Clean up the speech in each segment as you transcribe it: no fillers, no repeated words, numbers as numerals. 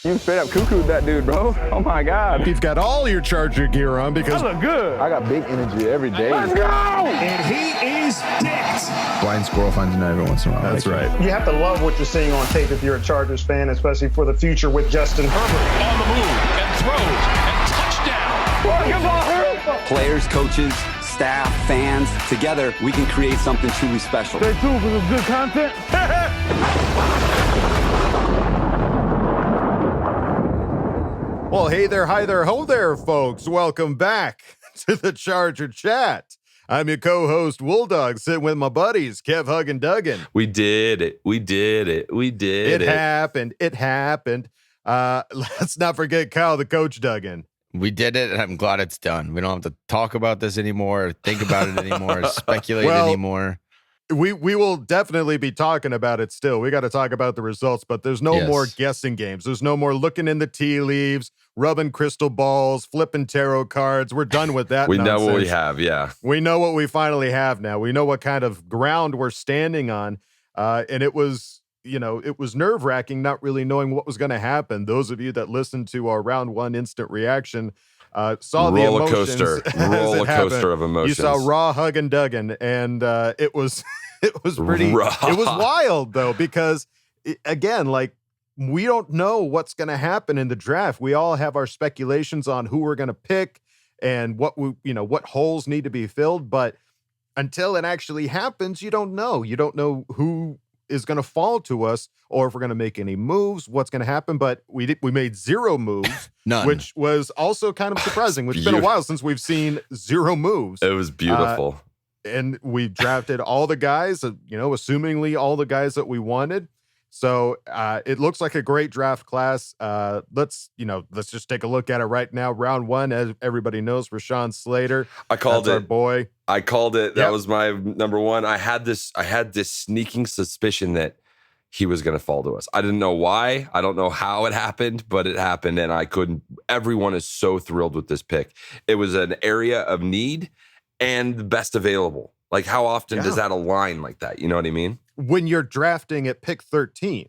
You straight up cuckooed that dude, bro. Oh my God. You've got all your Charger gear on because I look good. I got big energy every day. Let's go! And he is dicked. Blind squirrel finds a nut every once in a while. That's right. You have to love what you're seeing on tape if you're a Chargers fan, especially for the future with Justin Herbert on the move and throws and touchdown. Players, coaches, staff, fans, together we can create something truly special. Stay tuned for some good content. Well, hey there, hi there, ho there, folks. Welcome back to the Charger Chat. I'm your co-host, Wolldog, sitting with my buddies, Kev, Hug, and Duggan. We did it. It happened. Let's not forget Kyle, the coach, Duggan. We did it, and I'm glad it's done. We don't have to talk about this anymore, think about it anymore, speculate anymore. We will definitely be talking about it still. We got to talk about the results, but there's no more guessing games. There's no more looking in the tea leaves, rubbing crystal balls, flipping tarot cards. We're done with that. We nonsense. know what we have, yeah. We know what we finally have now. We know what kind of ground we're standing on. And it was, it was nerve-wracking not really knowing what was going to happen. Those of you that listened to our round one instant reaction saw the emotions. Roller coaster of emotions. You saw raw Hug and Duggan, and it was pretty. Raw. It was wild though, because again, like, we don't know what's going to happen in the draft. We all have our speculations on who we're going to pick and what what holes need to be filled, but until it actually happens, you don't know. You don't know who is going to fall to us, or if we're going to make any moves, what's going to happen. But we made zero moves, None. Which was also kind of surprising. It's been a while since we've seen zero moves. It was beautiful. And we drafted all the guys, assumingly all the guys that we wanted. So it looks like a great draft class. Let's just take a look at it right now. Round one, as everybody knows, Rashawn Slater. I called it. Our boy. I called it. That was my number one. I had this sneaking suspicion that he was going to fall to us. I didn't know why. I don't know how it happened, but it happened, and everyone is so thrilled with this pick. It was an area of need and the best available. Like, how often does that align like that? You know what I mean? When you're drafting at pick 13,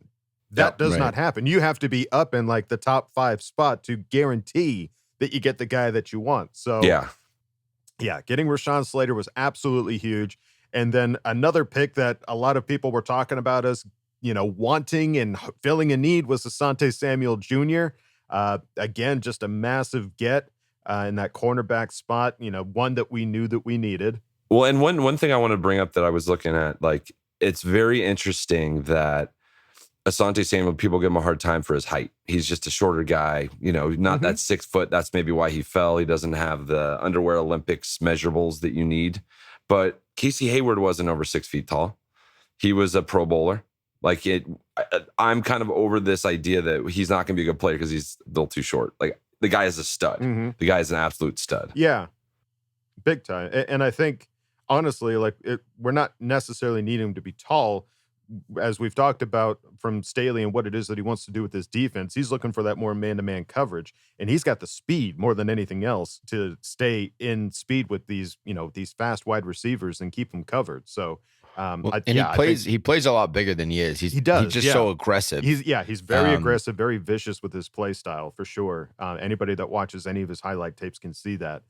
that does not happen. You have to be up in like the top 5 spot to guarantee that you get the guy that you want. So getting Rashawn Slater was absolutely huge. And then another pick that a lot of people were talking about us, wanting and filling a need was Asante Samuel Jr. Again, just a massive get in that cornerback spot, one that we knew that we needed. Well, and one thing I want to bring up that I was looking at, like, it's very interesting that Asante Samuel, people give him a hard time for his height. He's just a shorter guy, not that 6 foot. That's maybe why he fell. He doesn't have the underwear Olympics measurables that you need. But Casey Hayward wasn't over 6 feet tall. He was a Pro Bowler. I'm kind of over this idea that he's not going to be a good player because he's a little too short. Like, the guy is a stud. Mm-hmm. The guy is an absolute stud. Yeah, big time. And I think, honestly, we're not necessarily needing him to be tall, as we've talked about from Staley and what it is that he wants to do with his defense. He's looking for that more man-to-man coverage, and he's got the speed more than anything else to stay in speed with these fast wide receivers and keep them covered. So, he plays a lot bigger than he is. He's just so aggressive. He's very aggressive, very vicious with his play style for sure. Anybody that watches any of his highlight tapes can see that.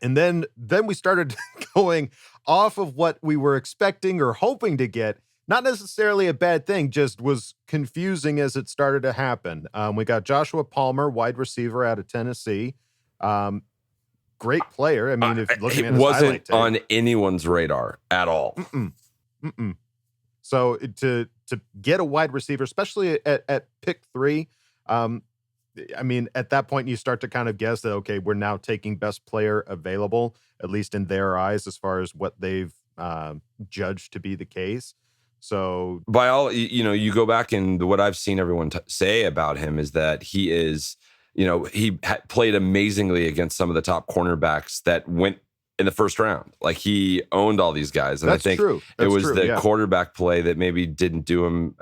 And then we started going off of what we were expecting or hoping to get. Not necessarily a bad thing, just was confusing as it started to happen. We got Joshua Palmer, wide receiver out of Tennessee. Great player. I mean, if looking at his wasn't highlight tape, on anyone's radar at all. So to get a wide receiver, especially at pick 3, I mean, at that point, you start to kind of guess that, okay, we're now taking best player available, at least in their eyes, as far as what they've judged to be the case. So by all, you go back and what I've seen everyone say about him is that he is, he played amazingly against some of the top cornerbacks that went in the first round. Like, he owned all these guys. And That's I think true. It was the quarterback play that maybe didn't do him,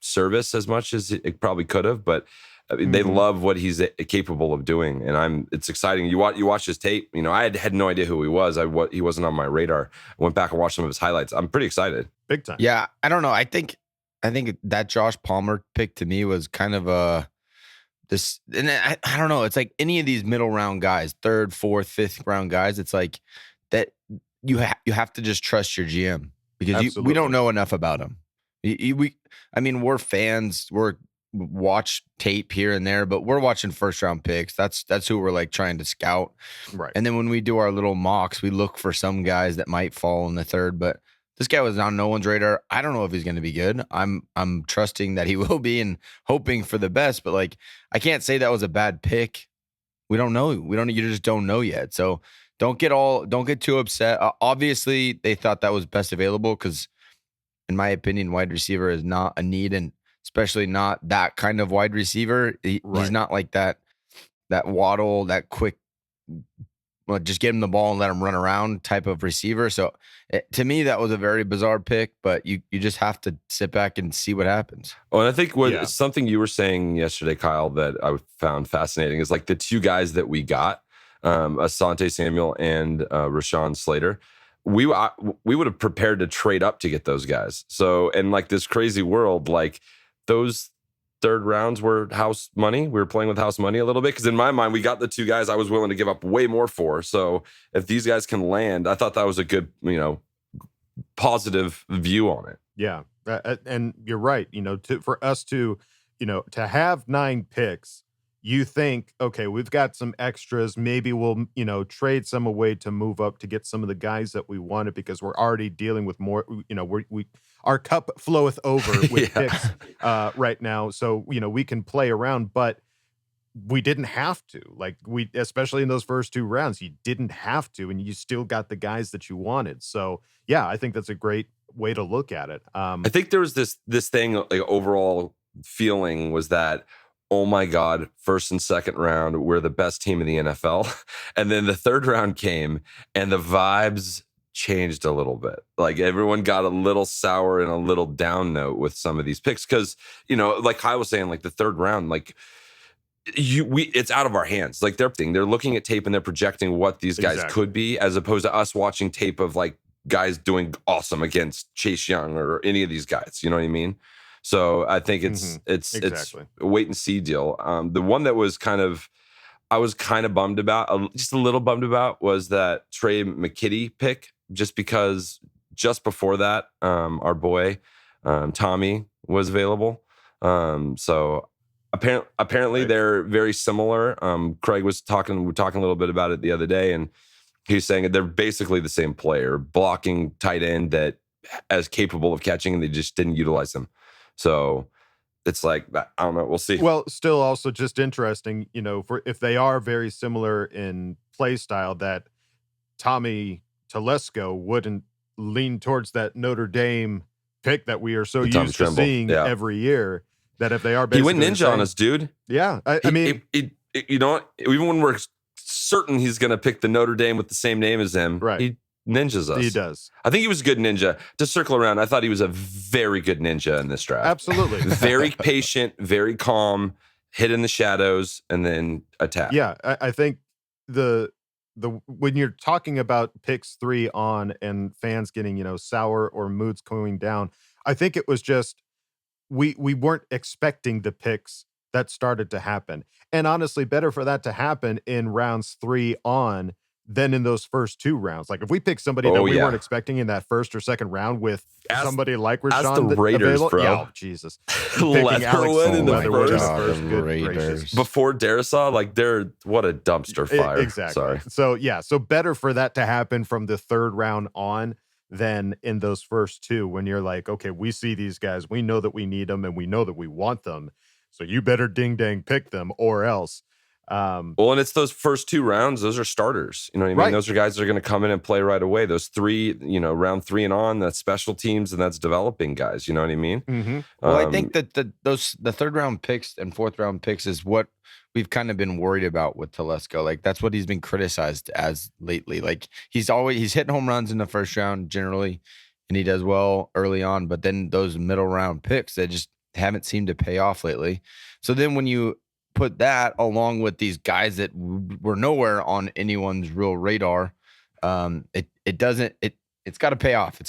service as much as it probably could have, but they love what he's capable of doing, and it's exciting. You watch his tape. I had no idea who he was. He wasn't on my radar. I went back and watched some of his highlights. I'm pretty excited. Big time. Yeah, I don't know. I think I think that Josh Palmer pick to me was kind of this, and I don't know. It's like any of these middle round guys, 3rd, 4th, 5th round guys. It's like that you have to just trust your GM because we don't know enough about them. We're fans. We're watch tape here and there, but we're watching first round picks. That's who we're like trying to scout. Right. And then when we do our little mocks, we look for some guys that might fall in the 3rd, but this guy was on no one's radar. I don't know if he's going to be good. I'm trusting that he will be and hoping for the best, but like I can't say that was a bad pick. We don't know. You just don't know yet. So don't get too upset. Obviously, they thought that was best available because in my opinion, wide receiver is not a need, and especially not that kind of wide receiver. He's not like that Waddle, that quick, well, just give him the ball and let him run around type of receiver. So to me, that was a very bizarre pick, but you just have to sit back and see what happens. Oh, and I think something you were saying yesterday, Kyle, that I found fascinating is like the 2 guys that we got, Asante Samuel and Rashawn Slater. We would have prepared to trade up to get those guys. So, in like this crazy world, like those 3rd rounds were house money. We were playing with house money a little bit because in my mind, we got the 2 guys I was willing to give up way more for. So if these guys can land, I thought that was a good, positive view on it. Yeah. And you're right. For us to have 9 picks, you think, okay, we've got some extras. Maybe we'll, trade some away to move up to get some of the guys that we wanted because we're already dealing with more, our cup floweth over with picks right now. So, we can play around, but we didn't have to. Like especially in those first 2 rounds, you didn't have to, and you still got the guys that you wanted. So, yeah, I think that's a great way to look at it. I think there was this thing, like overall feeling was that, oh my God, 1st and 2nd round, we're the best team in the NFL. And then the 3rd round came and the vibes changed a little bit. Like everyone got a little sour and a little down note with some of these picks. Cause, like Kyle was saying, like the 3rd round, like it's out of our hands. Like they're looking at tape and they're projecting what these guys could be, as opposed to us watching tape of like guys doing awesome against Chase Young or any of these guys. You know what I mean? So I think it's a wait and see deal. The one that was I was kind of bummed about, just a little bummed about, was that Trey McKinney pick, just because just before that, our boy Tommy was available. So apparently they're very similar. Craig we were talking a little bit about it the other day, and he's saying they're basically the same player, blocking tight end that as capable of catching, and they just didn't utilize him. So it's like, I don't know. We'll see. Well, still also just interesting, for if they are very similar in play style, that Tommy Telesco wouldn't lean towards that Notre Dame pick that we are so used to seeing every year, that if they are basically he went ninja on us, dude. Yeah. I mean, even when we're certain he's going to pick the Notre Dame with the same name as him, right? He ninjas us. He does. I think he was a good ninja. To circle around, I thought he was a very good ninja in this draft. Absolutely. Very patient, very calm, hid in the shadows, and then attack. Yeah, I think the when you're talking about picks 3 on and fans getting, sour or moods going down, I think it was just we weren't expecting the picks that started to happen. And honestly, better for that to happen in rounds 3 on than in those first 2 rounds. Like if we pick somebody that we weren't expecting in that 1st or 2nd round with somebody like Rashawn the Raiders, available, bro. Yeah, Jesus. Leatherwood in the first. Raiders. Before Darisaw, like they're what a dumpster fire. Exactly. Sorry. So better for that to happen from the 3rd round on than in those first 2, when you're like, okay, we see these guys, we know that we need them, and we know that we want them. So you better ding dang pick them or else. Well, and it's those first 2 rounds, those are starters. You know what I mean? Right. Those are guys that are going to come in and play right away. Those 3, round 3 and on, that's special teams and that's developing guys. You know what I mean? Mm-hmm. Well, I think that the 3rd round picks and 4th round picks is what we've kind of been worried about with Telesco. Like that's what he's been criticized as lately. Like he's hitting home runs in the 1st round generally, and he does well early on, but then those middle round picks, they just haven't seemed to pay off lately. So then when you put that along with these guys that were nowhere on anyone's real radar, it's got to pay off. They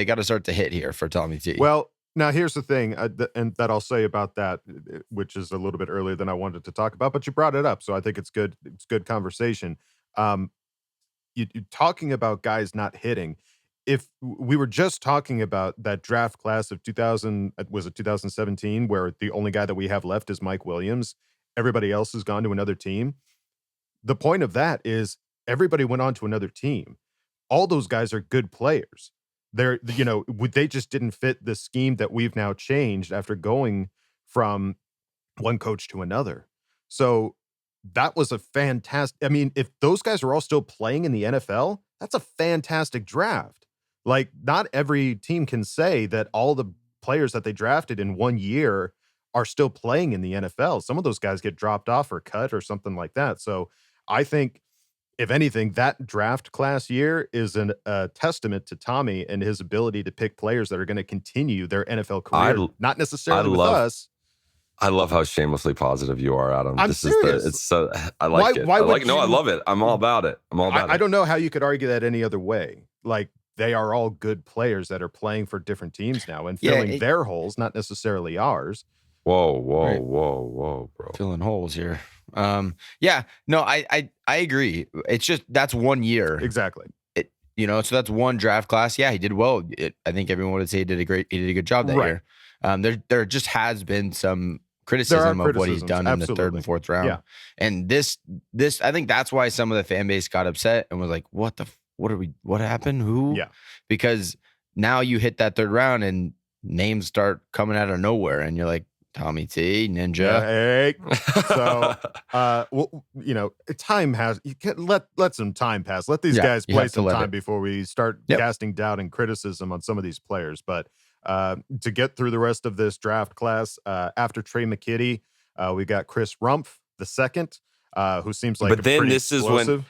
got to start to hit here for Tommy T. Well, Now, here's the thing, and that I'll say about that, which is a little bit earlier than I wanted to talk about, but you brought it up, so I think it's good. It's good conversation. You talking about guys not hitting. If we were just talking about that draft class of 2017, where the only guy that we have left is Mike Williams, everybody else has gone to another team. The point of that is everybody went on to another team. All those guys are good players. They just didn't fit the scheme that we've now changed after going from one coach to another. So that was a fantastic. I mean, if those guys are all still playing in the NFL, that's a fantastic draft. Like, not every team can say that all the players that they drafted in 1 year are still playing in the NFL. Some of those guys get dropped off or cut or something like that. So I think, if anything, that draft class year is a testament to Tommy and his ability to pick players that are going to continue their NFL career, not necessarily with us. I love how shamelessly positive you are, Adam. I'm serious. It's so, I like it. I love it. I'm all about it. I don't know how you could argue that any other way. Like, they are all good players that are playing for different teams now and filling their holes, not necessarily ours. Whoa, bro. Filling holes here. I agree. It's just, that's 1 year. Exactly. So that's one draft class. Yeah, he did well. I think everyone would say he did a good job that year. There just has been some criticism of what he's done in the third and fourth round. Yeah. And this, I think that's why some of the fan base got upset and was like, what happened? Who? Yeah. Because now you hit that third round and names start coming out of nowhere and you're like, Tommy T, Ninja. Yeah, hey. So, time has. You can let some time pass. Let these guys play some time before we start casting doubt and criticism on some of these players. But to get through the rest of this draft class, after Trey Mckinney, we got Chris Rumpf the second, who seems like. But then this explosive. is when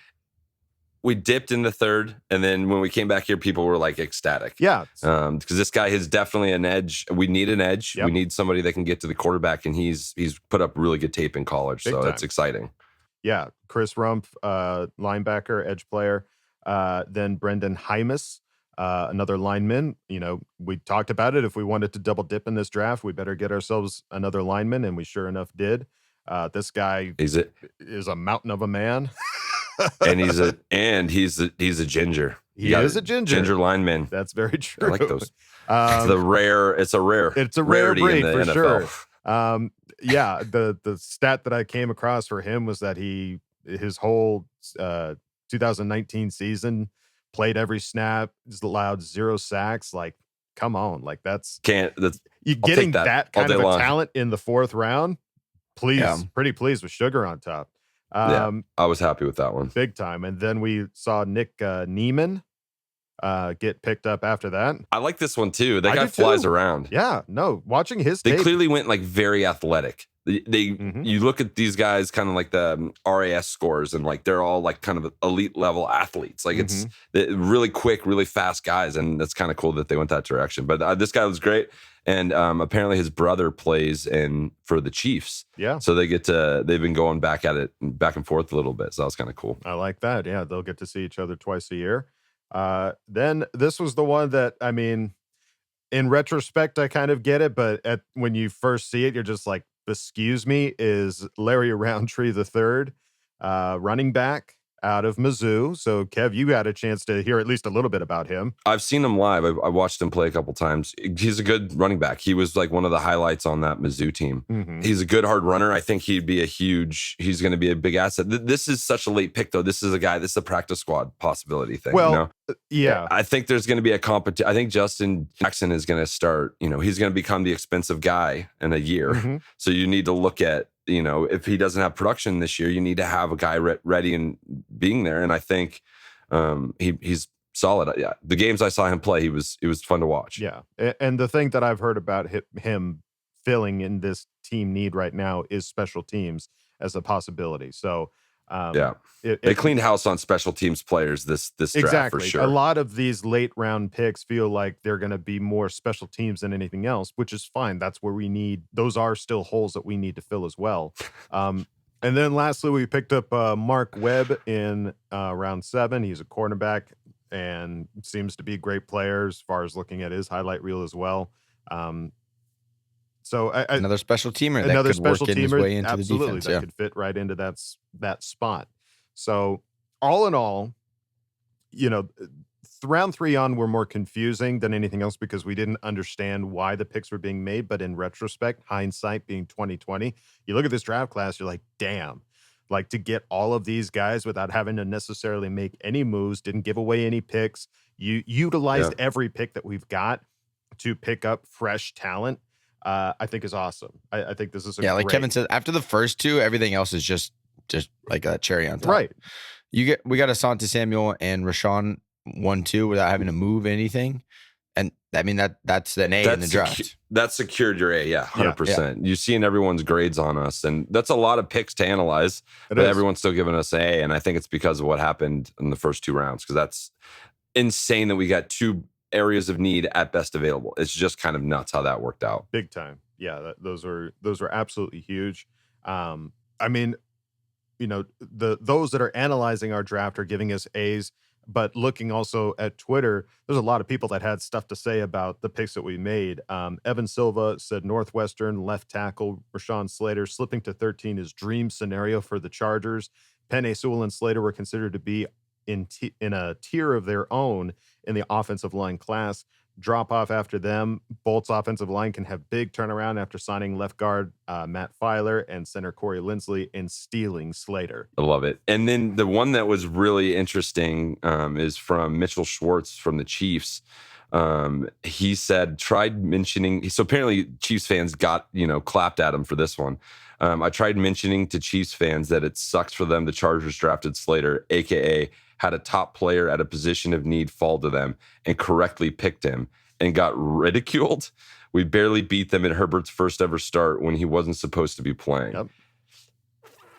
we dipped in the third, and then when we came back here, people were like ecstatic. Yeah. Because this guy is definitely an edge. We need an edge. Yep. We need somebody that can get to the quarterback, and he's put up really good tape in college. Big so time. it's exciting. Yeah. Chris Rumpf, linebacker, edge player. Then Brendan Hymus, another lineman. We talked about it. If we wanted to double dip in this draft, we better get ourselves another lineman, and we sure enough did. This guy is a mountain of a man. And he's a ginger. He is a ginger lineman. That's very true. I like those. It's a rare breed for NFL. sure. The stat that I came across for him was that his whole 2019 season played every snap, allowed 0 sacks. Like, come on, like you getting that kind of a talent in the fourth round. Pretty pleased with sugar on top. I was happy with that one. Big time. And then we saw Nick Nieman get picked up after that. I like this one too. That guy flies around. Yeah, no, watching his They tape, clearly went like very athletic. You look at these guys kind of like the RAS scores and like they're all like kind of elite level athletes. Like it's really quick, really fast guys. And that's kind of cool that they went that direction. But this guy was great. And apparently his brother plays for the Chiefs. Yeah. So they've been going back and forth a little bit. So that was kind of cool. I like that. Yeah. They'll get to see each other twice a year. Then this was the one that, I mean, in retrospect, I kind of get it. But when you first see it, you're just like, excuse me, is Larry Rountree III, running back out of Mizzou. So, Kev, you had a chance to hear at least a little bit about him. I've seen him live. I watched him play a couple times. He's a good running back. He was like one of the highlights on that Mizzou team. Mm-hmm. He's a good hard runner. I think he's going to be a big asset. This is such a late pick, though. This is a practice squad possibility thing. Well, yeah. I think there's going to be a competition. I think Justin Jackson is going to start, he's going to become the expensive guy in a year. Mm-hmm. So you need to look at, if he doesn't have production this year, you need to have a guy ready and being there. And I think he's solid. Yeah, the games I saw him play, it was fun to watch. Yeah, and the thing that I've heard about him filling in this team need right now is special teams as a possibility. So they cleaned house on special teams players this draft for sure. A lot of these late round picks feel like they're going to be more special teams than anything else, which is fine. That's where those are still holes that we need to fill as well. And then lastly, we picked up Mark Webb in round 7. He's a cornerback and seems to be a great player as far as looking at his highlight reel as well. So another special teamer that another could work special in his teamer, way into absolutely, the defense. that could fit right into that spot. So all in all, round 3 on were more confusing than anything else because we didn't understand why the picks were being made. But in retrospect, hindsight being 2020, you look at this draft class, you're like, damn, like to get all of these guys without having to necessarily make any moves, didn't give away any picks. You utilized every pick that we've got to pick up fresh talent. I think is awesome. I think this is like Kevin said, after the first 2, everything else is just like a cherry on top. Right. We got Asante Samuel and Rashawn 1-2 without having to move anything. And I mean, that's an A in the draft. That secured your A, 100%. You're seeing everyone's grades on us, and that's a lot of picks to analyze, but everyone's still giving us an A, and I think it's because of what happened in the first 2 rounds, because that's insane that we got 2 areas of need at best available. It's just kind of nuts how that worked out. Big time. Yeah, those were absolutely huge. I mean, those that are analyzing our draft are giving us A's, but looking also at Twitter, there's a lot of people that had stuff to say about the picks that we made. Evan Silva said Northwestern left tackle Rashawn Slater slipping to 13 is dream scenario for the Chargers. Penei Sewell and Slater were considered to be in a tier of their own in the offensive line class. Drop off after them. Bolt's offensive line can have big turnaround after signing left guard Matt Filer and center Corey Linsley and stealing Slater. I love it. And then the one that was really interesting is from Mitchell Schwartz from the Chiefs. He said, tried mentioning, so apparently Chiefs fans got, clapped at him for this one. I tried mentioning to Chiefs fans that it sucks for them the Chargers drafted Slater, aka had a top player at a position of need fall to them and correctly picked him and got ridiculed. We barely beat them in Herbert's first ever start when he wasn't supposed to be playing. Yep.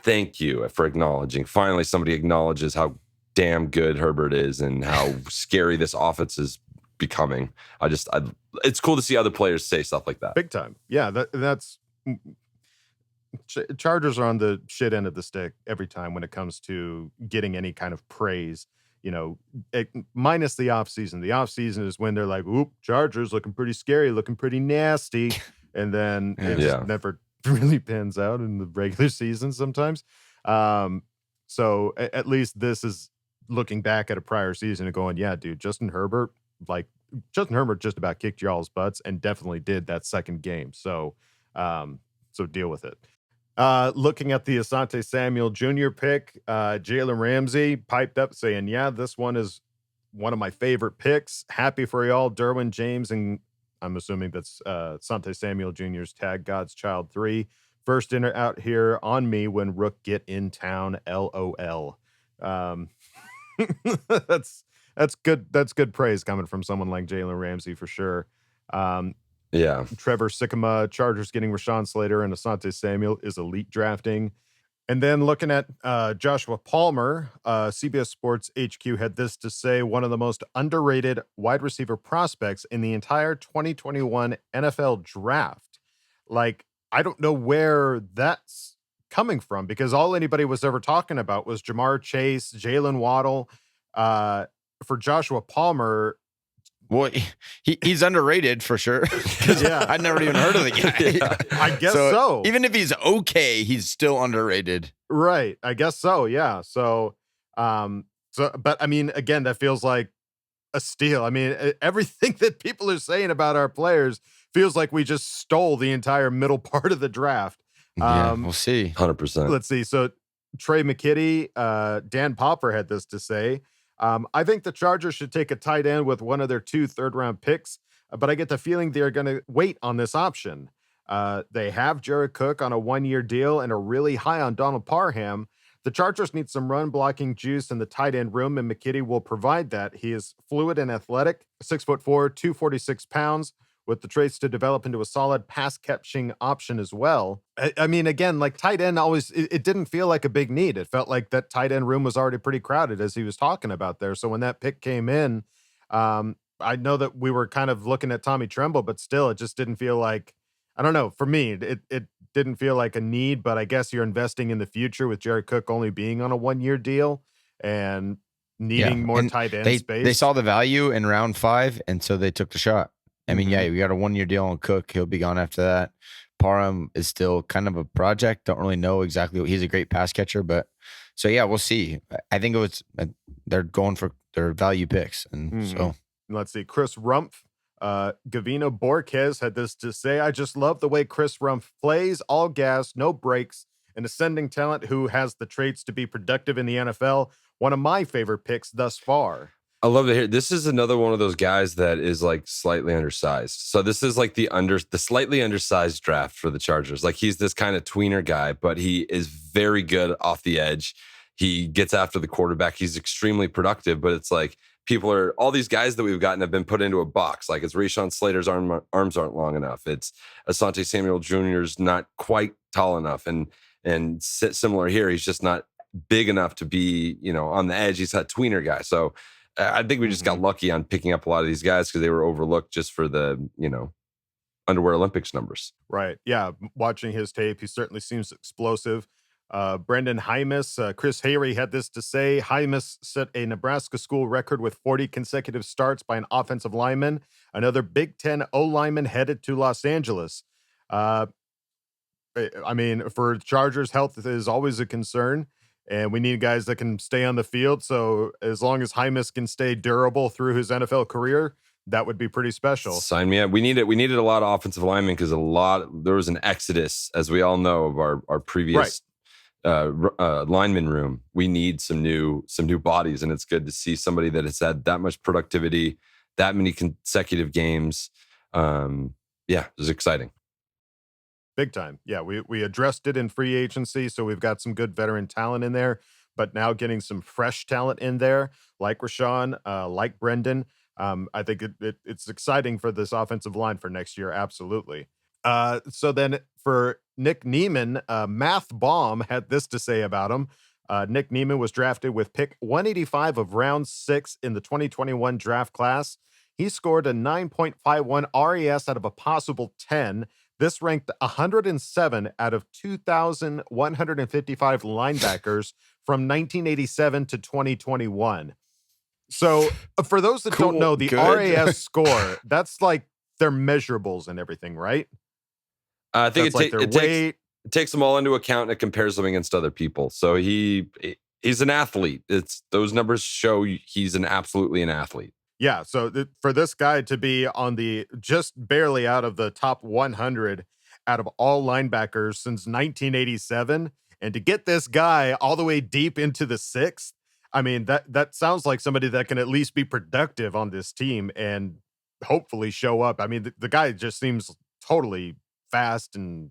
Thank you for acknowledging. Finally, somebody acknowledges how damn good Herbert is and how scary this offense is becoming. It's cool to see other players say stuff like that. Big time. Yeah, that's... Chargers are on the shit end of the stick every time when it comes to getting any kind of praise, minus the offseason. The offseason is when they're like, oop, Chargers looking pretty scary, looking pretty nasty. And then it just never really pans out in the regular season sometimes. So at least this is looking back at a prior season and going, yeah, dude, Justin Herbert just about kicked y'all's butts and definitely did that second game. So deal with it. Looking at the Asante Samuel Jr. pick, Jalen Ramsey piped up saying, yeah, this one is one of my favorite picks. Happy for y'all, Derwin James, and I'm assuming that's Asante Samuel Jr.'s tag God's Child 3. First dinner out here on me when Rook get in town, LOL. That's good. That's good praise coming from someone like Jalen Ramsey for sure. Trevor Sikkema, Chargers getting Rashawn Slater and Asante Samuel is elite drafting. And then looking at Joshua Palmer, CBS Sports HQ had this to say, one of the most underrated wide receiver prospects in the entire 2021 NFL draft. Like, I don't know where that's coming from because all anybody was ever talking about was Jamar Chase, Jalen Waddle. For Joshua Palmer, well, he's underrated for sure. I'd never even heard of the guy. I guess so. Even if he's okay, he's still underrated. Right. I guess so. Yeah. So, but I mean, again, that feels like a steal. I mean, everything that people are saying about our players feels like we just stole the entire middle part of the draft. We'll see. 100%. Let's see. So Trey McKinney, Dan Popper had this to say. I think the Chargers should take a tight end with one of their 2 third-round picks, but I get the feeling they're going to wait on this option. They have Jared Cook on a 1-year deal and are really high on Donald Parham. The Chargers need some run-blocking juice in the tight end room, and McKinney will provide that. He is fluid and athletic, 6'4", 246 pounds, with the traits to develop into a solid pass-catching option as well. I mean, again, like tight end always, it didn't feel like a big need. It felt like that tight end room was already pretty crowded as he was talking about there. So when that pick came in, I know that we were kind of looking at Tommy Tremble, but still it just didn't feel like, I don't know, for me, it didn't feel like a need, but I guess you're investing in the future with Jared Cook only being on a 1-year deal and needing more tight end space. They saw the value in round 5, and so they took the shot. I mean, yeah, we got a 1-year deal on Cook. He'll be gone after that. Parham is still kind of a project. Don't really know exactly he's a great pass catcher, but so yeah, we'll see. I think they're going for their value picks, and so let's see. Chris Rumpf, Gavino Borges had this to say: "I just love the way Chris Rumpf plays, all gas, no brakes, an ascending talent who has the traits to be productive in the NFL. One of my favorite picks thus far." I love to hear. This is another one of those guys that is like slightly undersized. So this is like the slightly undersized draft for the Chargers. Like he's this kind of tweener guy, but he is very good off the edge. He gets after the quarterback. He's extremely productive, but it's like all these guys that we've gotten have been put into a box. Like it's Rashawn Slater's arms aren't long enough. It's Asante Samuel Jr.'s not quite tall enough. And similar here, he's just not big enough to be, on the edge. He's a tweener guy. So I think we just got lucky on picking up a lot of these guys because they were overlooked just for the, underwear Olympics numbers. Right. Yeah. Watching his tape, he certainly seems explosive. Brendan Hymus, Chris Hayre had this to say: "Hymus set a Nebraska school record with 40 consecutive starts by an offensive lineman. Another Big Ten O-lineman headed to Los Angeles." I mean, for Chargers, health is always a concern. And we need guys that can stay on the field. So as long as Hymus can stay durable through his NFL career, that would be pretty special. Sign me up. We needed a lot of offensive linemen because there was an exodus, as we all know, of our previous lineman room. We need some new bodies, and it's good to see somebody that has had that much productivity, that many consecutive games. It was exciting. Big time. Yeah, we addressed it in free agency, so we've got some good veteran talent in there, but now getting some fresh talent in there, like Rashawn, like Brendan. I think it's exciting for this offensive line for next year, absolutely. So then for Nick Nieman, Math Bomb had this to say about him. Nick Nieman was drafted with pick 185 of round 6 in the 2021 draft class. He scored a 9.51 RES out of a possible 10. This ranked 107 out of 2,155 linebackers from 1987 to 2021. So for those that don't know, the RAS score, that's like their measurables and everything, right? I think it takes them all into account and it compares them against other people. So he's an athlete. Those numbers show he's absolutely an athlete. Yeah, so for this guy to be on the just barely out of the top 100 out of all linebackers since 1987, and to get this guy all the way deep into the 6th, I mean, that sounds like somebody that can at least be productive on this team and hopefully show up. I mean, the guy just seems totally fast and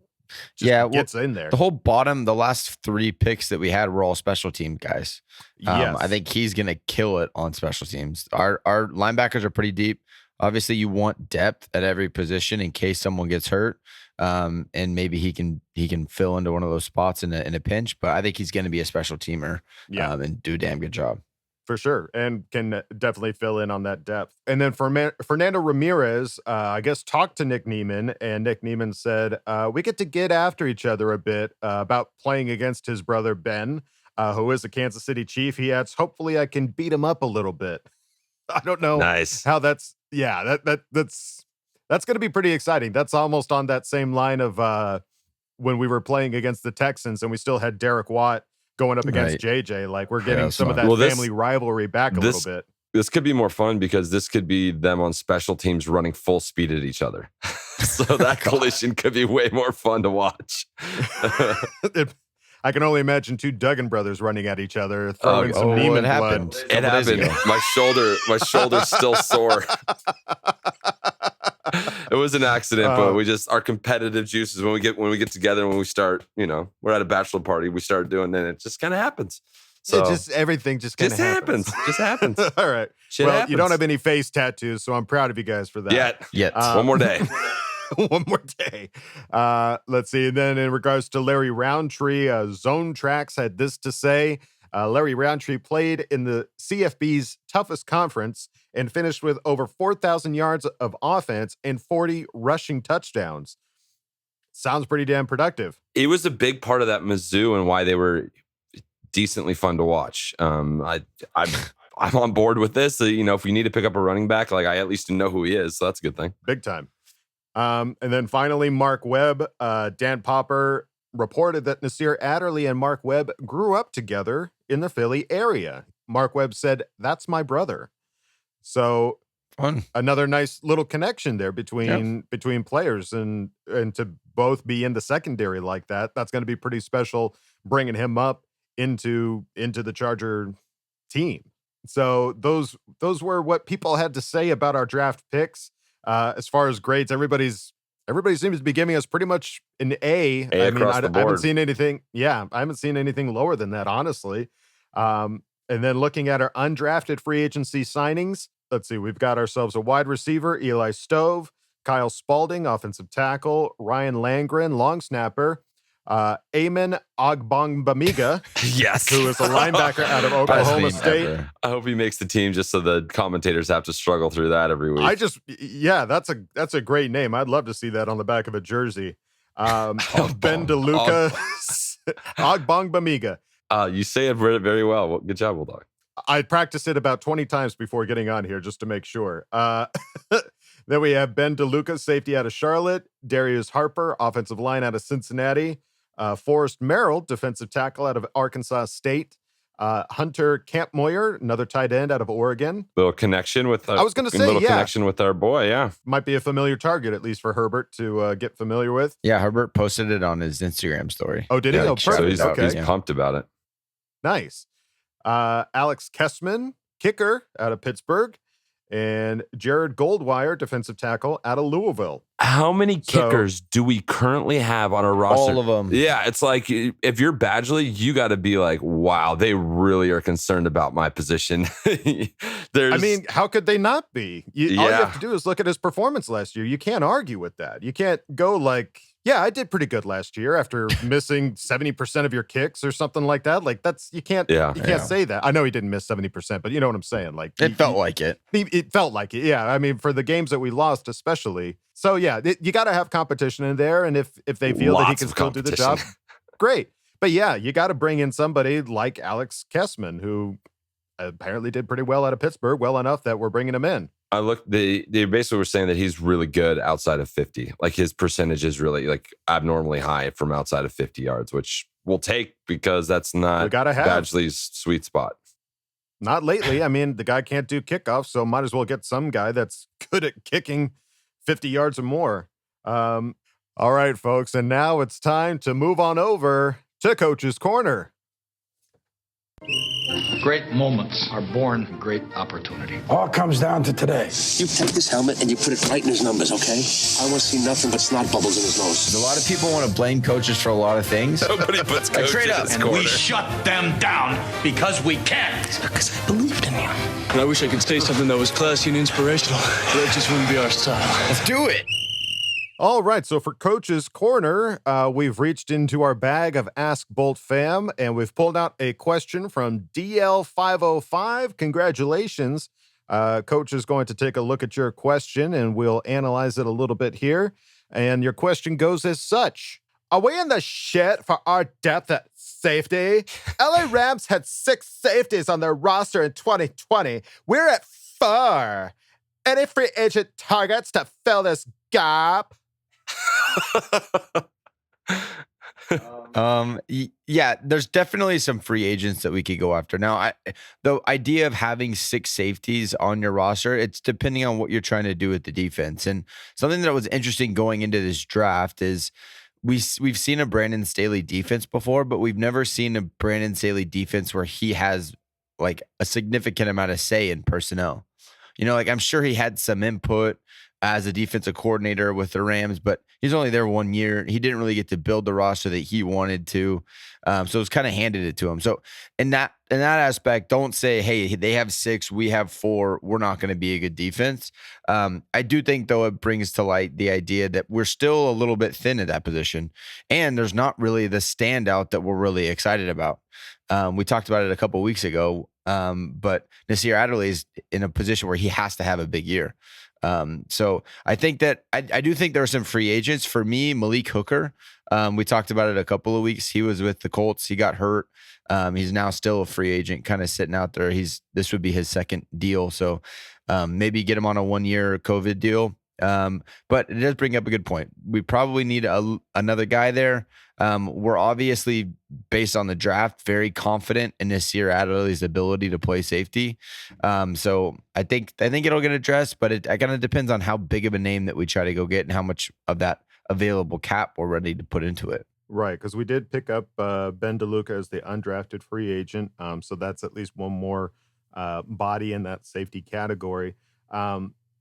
gets in there. The last 3 picks that we had were all special team guys. Yes. I think he's going to kill it on special teams. Our linebackers are pretty deep. Obviously, you want depth at every position in case someone gets hurt, and maybe he can fill into one of those spots in a pinch. But I think he's going to be a special teamer, and do a damn good job. For sure, and can definitely fill in on that depth. And then for Fernando Ramirez, I guess, talked to Nick Nieman, and Nick Nieman said, we get after each other a bit about playing against his brother Ben, who is a Kansas City Chief. He adds, hopefully I can beat him up a little bit. I don't know how that's going to be pretty exciting. That's almost on that same line of when we were playing against the Texans and we still had Derek Watt going up against JJ. Like, we're getting some of that family rivalry back a little bit. This could be more fun because this could be them on special teams running full speed at each other. So that collision could be way more fun to watch. I can only imagine 2 Duggan brothers running at each other, throwing some Nieman blood. It happened. My shoulder's still sore. It was an accident, but our competitive juices when we get together, when we start, we're at a bachelor party, we start doing, then it just kind of happens. So everything just kind of happens. Just happens. All right. Happens. You don't have any face tattoos, so I'm proud of you guys for that. Yet. One more day. One more day. Let's see. And then in regards to Larry Rountree, Zone Tracks had this to say. Larry Rountree played in the CFB's toughest conference and finished with over 4,000 yards of offense and 40 rushing touchdowns. Sounds pretty damn productive. It was a big part of that Mizzou and why they were decently fun to watch. I'm I'm on board with this. If we need to pick up a running back, like I at least know who he is. So that's a good thing. Big time. And then finally, Mark Webb, Dan Popper reported that Nasir Adderley and Mark Webb grew up together in the Philly area. Mark Webb said, "That's my brother." So fun. Another nice little connection there between players, and to both be in the secondary like that. That's going to be pretty special, bringing him up into the Charger team. So those were what people had to say about our draft picks. As far as grades, everybody seems to be giving us pretty much an A. I mean, I haven't seen anything. Yeah, I haven't seen anything lower than that, honestly. And then looking at our undrafted free agency signings, let's see, we've got ourselves a wide receiver, Eli Stove, Kyle Spalding, offensive tackle, Ryan Langren, long snapper, Eamon Ogbongbemiga, yes, who is a linebacker out of Oklahoma State. Ever. I hope he makes the team just so the commentators have to struggle through that every week. That's a great name. I'd love to see that on the back of a jersey. Ben DeLuca, Ogbongbemiga. You say it very well. Good job, Bulldog. I practiced it about 20 times before getting on here just to make sure. Then we have Ben DeLuca, safety out of Charlotte, Darius Harper, offensive line out of Cincinnati, Forrest Merrill, defensive tackle out of Arkansas State, Hunter Kampmoyer, another tight end out of Oregon. Little connection with connection with our boy, yeah. Might be a familiar target, at least for Herbert to get familiar with. Yeah, Herbert posted it on his Instagram story. Oh, did he? Oh, perfect. So he's pumped about it. Nice. Alex Kessman, kicker out of Pittsburgh, and Jared Goldwire, defensive tackle out of Louisville. How many kickers do we currently have on our roster? All of them. Yeah, it's like if you're Badgley, you got to be like, wow, they really are concerned about my position. I mean, how could they not be? All you have to do is look at his performance last year. You can't argue with that. You can't go like, yeah, I did pretty good last year after missing 70% of your kicks or something like that. Like you can't say that. I know he didn't miss 70%, but you know what I'm saying? Like it felt like it. It felt like it. Yeah. I mean, for the games that we lost, especially. So yeah, you got to have competition in there. And if they feel that he can still do the job, great. But yeah, you got to bring in somebody like Alex Kessman, who apparently did pretty well out of Pittsburgh, well enough that we're bringing him in. They basically were saying that he's really good outside of 50. Like his percentage is really like abnormally high from outside of 50 yards, which we'll take because that's not Badgley's sweet spot. Not lately. I mean, the guy can't do kickoffs, so might as well get some guy that's good at kicking 50 yards or more. All right, folks. And now it's time to move on over to Coach's Corner. Great moments are born from great opportunity. All comes down to today. You take this helmet and you put it right in his numbers, okay? I want to see nothing but snot bubbles in his nose. A lot of people want to blame coaches for a lot of things. Nobody puts coaches straight up. And we shut them down because we can't. Because I believed in you. And I wish I could say something that was classy and inspirational, but it just wouldn't be our style. Let's do it. All right, so for Coach's Corner, we've reached into our bag of Ask Boltfam, and we've pulled out a question from DL505. Congratulations. Coach is going to take a look at your question, and we'll analyze it a little bit here. And your question goes as such. Are we in the shit for our depth at safety? LA Rams had 6 safeties on their roster in 2020. We're at 4. Any free agent targets to fill this gap? Yeah, there's definitely some free agents that we could go after. Now, the idea of having 6 safeties on your roster, it's depending on what you're trying to do with the defense. And something that was interesting going into this draft is we've seen a Brandon Staley defense before, but we've never seen a Brandon Staley defense where he has like a significant amount of say in personnel. You know, like I'm sure he had some input as a defensive coordinator with the Rams, but he's only there 1 year. He didn't really get to build the roster that he wanted to. So it was kind of handed it to him. So in that aspect, don't say, hey, they have 6, we have 4, we're not going to be a good defense. I do think, though, it brings to light the idea that we're still a little bit thin at that position, and there's not really the standout that we're really excited about. We talked about it a couple of weeks ago, but Nasir Adderley is in a position where he has to have a big year. So I think that I do think there are some free agents. For me, Malik Hooker, we talked about it a couple of weeks. He was with the Colts. He got hurt. He's now still a free agent, kind of sitting out there. This would be his second deal. So maybe get him on a 1-year COVID deal. But it does bring up a good point. We probably need another guy there. We're obviously, based on the draft, very confident in Nasir Adderley's ability to play safety. So I think it'll get addressed, but it kind of depends on how big of a name that we try to go get and how much of that available cap we're ready to put into it. Right, because we did pick up Ben DeLuca as the undrafted free agent. So that's at least one more body in that safety category.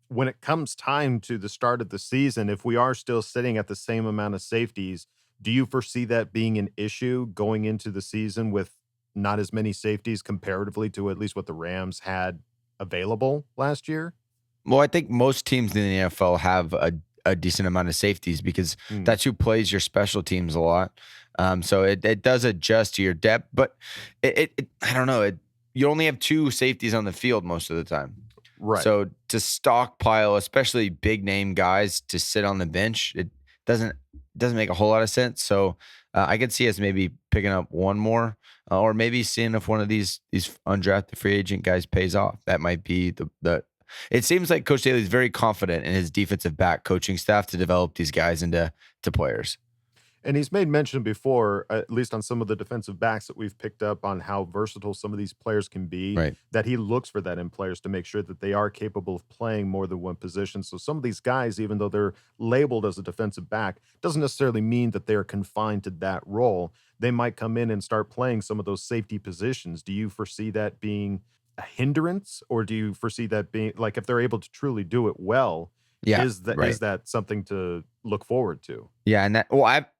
When it comes time to the start of the season, if we are still sitting at the same amount of safeties, do you foresee that being an issue going into the season with not as many safeties comparatively to at least what the Rams had available last year? Well, I think most teams in the NFL have a decent amount of safeties because that's who plays your special teams a lot. So it does adjust to your depth, but it I don't know. You only have 2 safeties on the field most of the time. Right. So to stockpile, especially big name guys to sit on the bench, it doesn't make a whole lot of sense. So I could see us maybe picking up one more, or maybe seeing if one of these undrafted free agent guys pays off. That might be the. It seems like Coach Daly is very confident in his defensive back coaching staff to develop these guys into players. And he's made mention before, at least on some of the defensive backs that we've picked up on how versatile some of these players can be, right, that he looks for that in players to make sure that they are capable of playing more than one position. So some of these guys, even though they're labeled as a defensive back, doesn't necessarily mean that they're confined to that role. They might come in and start playing some of those safety positions. Do you foresee that being a hindrance, or do you foresee that being, like, if they're able to truly do it well, is that something to look forward to? Yeah, and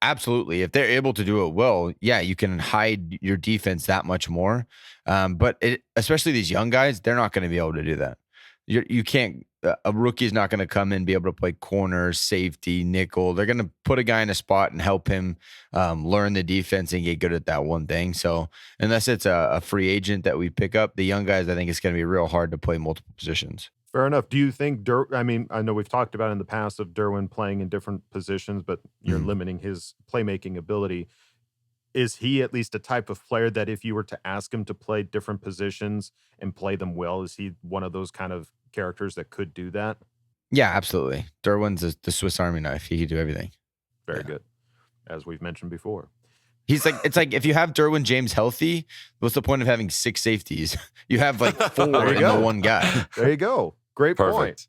absolutely. If they're able to do it well, yeah, you can hide your defense that much more. But especially these young guys, they're not going to be able to do that. You can't. A rookie's not going to come in and be able to play corner, safety, nickel. They're going to put a guy in a spot and help him learn the defense and get good at that one thing. So unless it's a free agent that we pick up, the young guys, I think it's going to be real hard to play multiple positions. Fair enough. Do you think I mean, I know we've talked about in the past of Derwin playing in different positions, but you're limiting his playmaking ability. Is he at least a type of player that if you were to ask him to play different positions and play them well, is he one of those kind of characters that could do that? Yeah, absolutely. Derwin's the Swiss Army knife. He can do everything. Very good. As we've mentioned before. It's like if you have Derwin James healthy, what's the point of having 6 safeties? You have like 4 in the one guy. There you go. Great Perfect.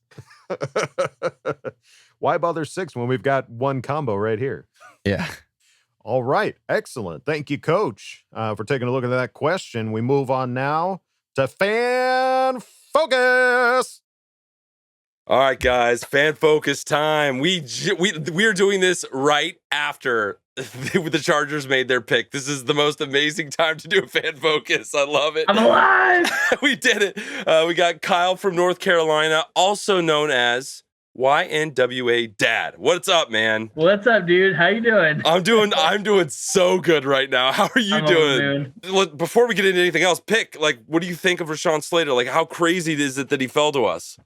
point. Why bother 6 when we've got one combo right here? Yeah. All right. Excellent. Thank you, Coach, for taking a look at that question. We move on now to Fan Focus. All right, guys, fan focus time. We're doing this right after the Chargers made their pick. This is the most amazing time to do a fan focus. I love it. I'm alive. We did it. We got Kyle from North Carolina, also known as YNWA Dad. What's up, man? What's up, dude? How you doing? I'm doing so good right now. How are you doing? Look, before we get into anything else, what do you think of Rashawn Slater? Like, how crazy is it that he fell to us?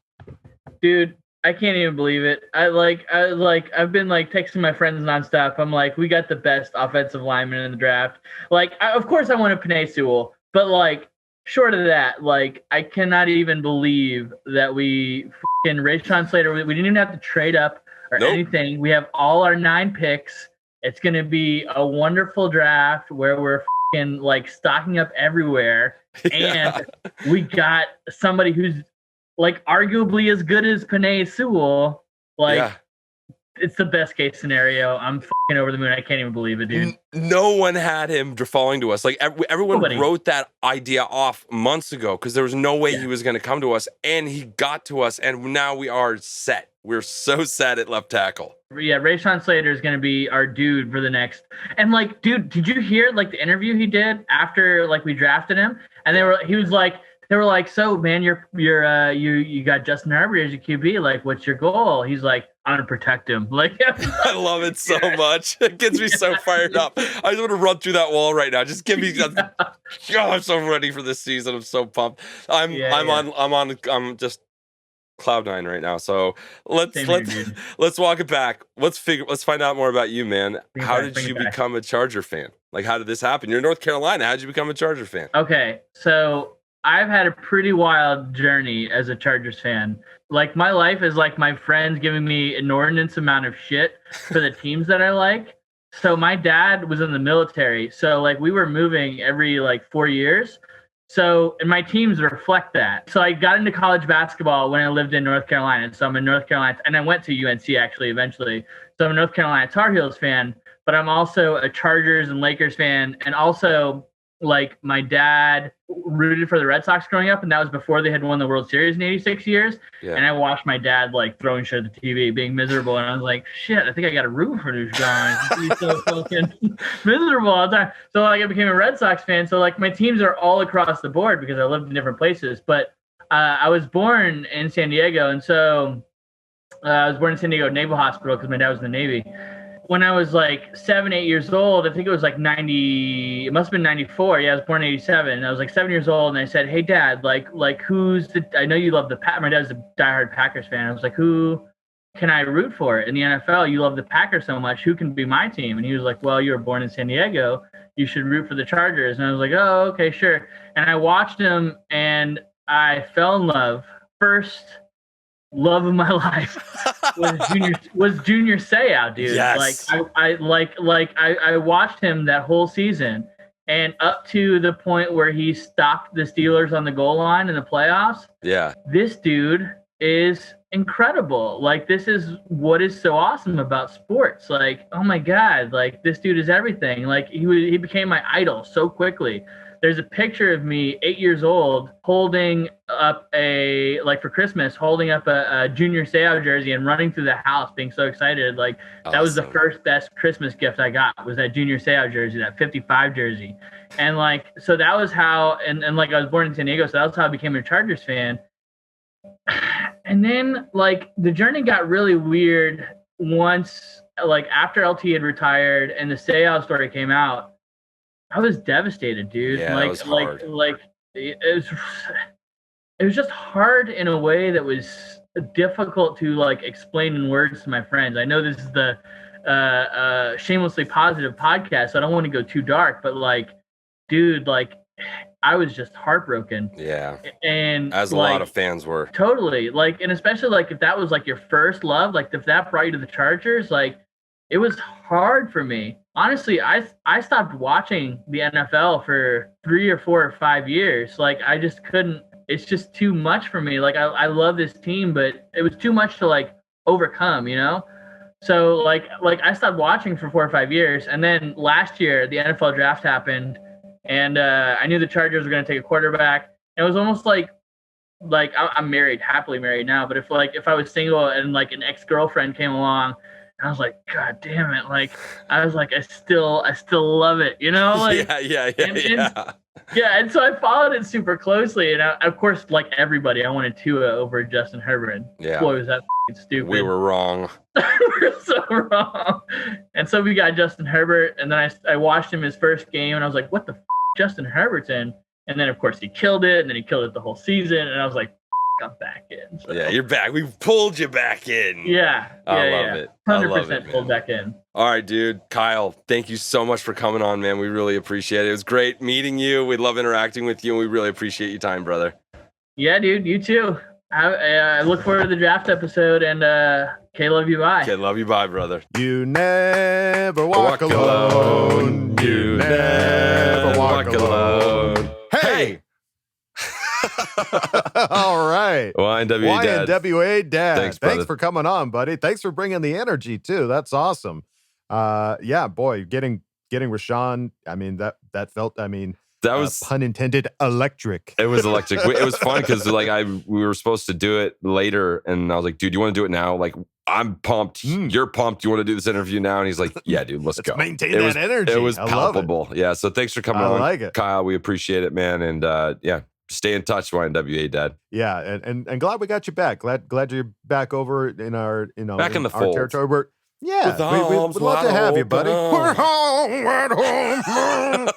Dude, I can't even believe it. I've been texting my friends nonstop. I'm like, we got the best offensive lineman in the draft. Of course I wanted Penei Sewell, but short of that, I cannot even believe that we Rashawn Slater. We didn't even have to trade up or anything. We have all our 9 picks. It's going to be a wonderful draft where we're stocking up everywhere. And we got somebody who's arguably as good as Penei Sewell. It's the best case scenario. I'm over the moon. I can't even believe it, dude. No one had him falling to us. Everyone wrote that idea off months ago because there was no way he was going to come to us, and he got to us, and now we are set. We're so set at left tackle. Yeah, Rashawn Slater is going to be our dude for the next. And dude, did you hear the interview he did after we drafted him? And they were like, so man, you got Justin Herbert as your QB. What's your goal? He's like, I'm gonna protect him. I love it so much. It gets me so fired up. I just want to run through that wall right now. Just give me. I'm so ready for this season. I'm so pumped. I'm just cloud nine right now. So let's walk it back. Let's find out more about you, man. How did you become a Charger fan? Like, how did this happen? You're in North Carolina. How did you become a Charger fan? Okay, so I've had a pretty wild journey as a Chargers fan. Like, my life is like my friends giving me inordinate amount of shit for the teams that I like. So my dad was in the military. So like we were moving every like 4 years. So, and my teams reflect that. So I got into college basketball when I lived in North Carolina. So I'm a North Carolina, and I went to UNC actually eventually. So I'm a North Carolina Tar Heels fan, but I'm also a Chargers and Lakers fan. And also, like, my dad rooted for the Red Sox growing up, and that was before they had won the World Series in 86 years. Yeah. And I watched my dad like throwing shit at the TV, being miserable, and I was like, shit, I think I got to root for these guys. He's so fucking miserable all the time. So like I became a Red Sox fan. So like my teams are all across the board because I lived in different places. But I was born in San Diego, and so I was born in San Diego Naval Hospital because my dad was in the Navy. When I was like 7, 8 years old, I think it was like 90, it must have been 94. Yeah, I was born in 87. And I was like 7 years old, and I said, hey, Dad, like who's the, I know you love the Packers. My dad's a diehard Packers fan. I was like, who can I root for in the NFL? You love the Packers so much. Who can be my team? And he was like, well, you were born in San Diego. You should root for the Chargers. And I was like, oh, okay, sure. And I watched him, and I fell in love. First love of my life was Junior Seau, dude. Yes. I watched him that whole season, and up to the point where he stopped the Steelers on the goal line in the playoffs. Yeah. This dude is incredible. Like, this is what is so awesome about sports. Like, oh my God, like this dude is everything. Like he became my idol so quickly. There's a picture of me 8 years old holding up for Christmas, holding up a Junior Seau jersey and running through the house being so excited. Like, awesome. That was the first best Christmas gift I got, was that Junior Seau jersey, that 55 jersey. And like, so that was how, and like I was born in San Diego, so that was how I became a Chargers fan. And then like the journey got really weird once, like after LT had retired and the Seau story came out. I was devastated, dude. Yeah, like, it was hard. It was just hard in a way that was difficult to like explain in words to my friends. I know this is the shamelessly positive podcast, so I don't want to go too dark, but like, dude, like I was just heartbroken. Yeah. And as a lot of fans were. Totally. Like, and especially like if that was like your first love, like if that brought you to the Chargers, like it was hard for me. Honestly, I stopped watching the NFL for 3 or 4 or 5 years. Like, I just couldn't. It's just too much for me. Like, I love this team, but it was too much to like overcome, you know? So like I stopped watching for 4 or 5 years, and then last year the NFL draft happened, and I knew the Chargers were going to take a quarterback. And it was almost like I'm married, happily married now, but if I was single and like an ex-girlfriend came along, I was like, God damn it. Like, I was like, I still love it, you know? Like, yeah. And so I followed it super closely. And of course, like everybody, I wanted Tua over Justin Herbert. Yeah. Boy, was that stupid. We were wrong. We were so wrong. And so we got Justin Herbert. And then I watched him his first game, and I was like, what the Justin Herbert's in? And then, of course, he killed it. And then he killed it the whole season. And I was like, I'm back in. So. Yeah, you're back. We pulled you back in. Yeah. I love it. 100% pulled back in. All right, dude. Kyle, thank you so much for coming on, man. We really appreciate it. It was great meeting you. We love interacting with you, and we really appreciate your time, brother. Yeah, dude. You too. I look forward to the draft episode, and K, love you, bye. K, love you, bye, brother. You never walk alone. You never walk alone. Hey! All right. YNWA Dad. Thanks for coming on, buddy. Thanks for bringing the energy too. That's awesome. Yeah, boy, getting Rashawn. I mean, that felt. I mean, that was pun intended. Electric. It was electric. It was fun because like we were supposed to do it later, and I was like, dude, you want to do it now? Like, I'm pumped. You're pumped. You want to do this interview now? And he's like, yeah, dude, let's go. Maintain that energy. It was palpable. Yeah. So thanks for coming on, like it. Kyle. We appreciate it, man. And yeah. Stay in touch, YNWA Dad. Yeah, and glad we got you back. Glad you're back over in our back in the fold. Territory. We'd love to have you, buddy. We're home at home.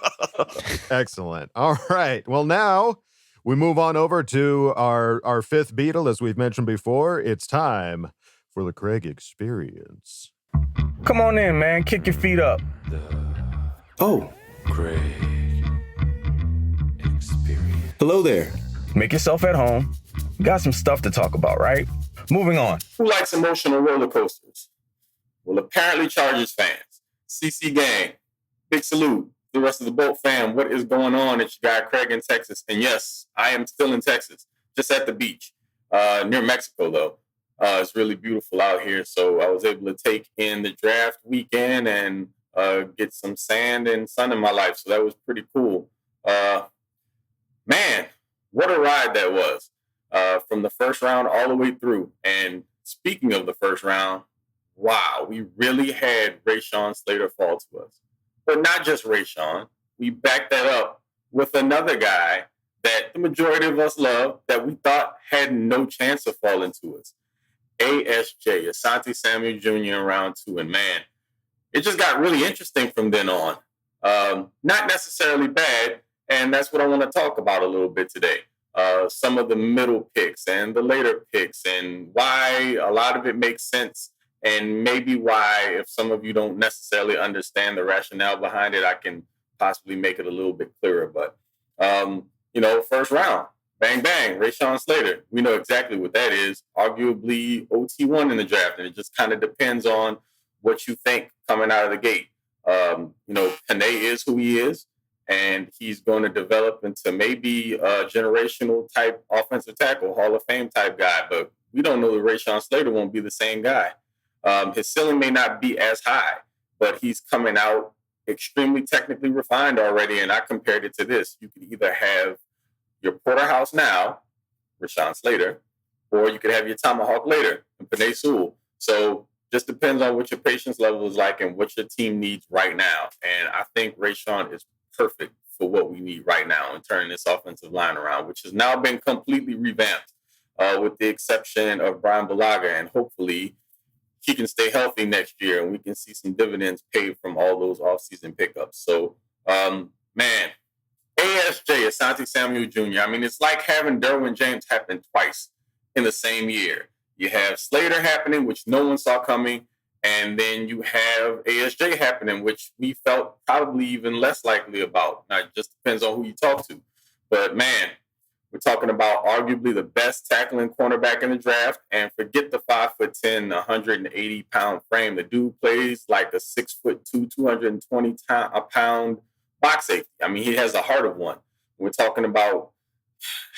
Excellent. All right. Well, now We move on over to our fifth Beatle, as we've mentioned before. It's time for the Craig Experience. Come on in, man. Kick your feet up. Oh. Craig Experience. Hello there. Make yourself at home. Got some stuff to talk about, right? Moving on. Who likes emotional roller coasters? Well, apparently Chargers fans. CC gang. Big salute. The rest of the Bolt fam. What is going on? It's your guy Craig in Texas. And yes, I am still in Texas, just at the beach, near Mexico, though. It's really beautiful out here. So I was able to take in the draft weekend and get some sand and sun in my life. So that was pretty cool. Man, what a ride that was. From the first round all the way through. And speaking of the first round, wow, we really had Rashawn Slater fall to us. But not just Rashawn. We backed that up with another guy that the majority of us love that we thought had no chance of falling to us. ASJ, Asante Samuel Jr. in round 2. And man, it just got really interesting from then on. Not necessarily bad. And that's what I want to talk about a little bit today. Some of the middle picks and the later picks and why a lot of it makes sense. And maybe why, if some of you don't necessarily understand the rationale behind it, I can possibly make it a little bit clearer. But, first round, bang, bang, Rashawn Slater. We know exactly what that is. Arguably OT1 in the draft. And it just kind of depends on what you think coming out of the gate. Panay is who he is. And he's going to develop into maybe a generational type offensive tackle, Hall of Fame type guy. But we don't know that Rashawn Slater won't be the same guy. His ceiling may not be as high, but he's coming out extremely technically refined already. And I compared it to this. You could either have your porterhouse now, Rashawn Slater, or you could have your tomahawk later, Panay Sewell. So just depends on what your patience level is like and what your team needs right now. And I think Rashawn is perfect for what we need right now and turning this offensive line around, which has now been completely revamped with the exception of Brian Bulaga. And hopefully he can stay healthy next year and we can see some dividends paid from all those offseason pickups. So, ASJ, Asante Samuel Jr., I mean, it's like having Derwin James happen twice in the same year. You have Slater happening, which no one saw coming. And then you have ASJ happening, which we felt probably even less likely about. Now, it just depends on who you talk to. But, man, we're talking about arguably the best tackling cornerback in the draft. And forget the 5'10", 180-pound frame. The dude plays like a 6'2", 220-pound box safety. I mean, he has the heart of one. We're talking about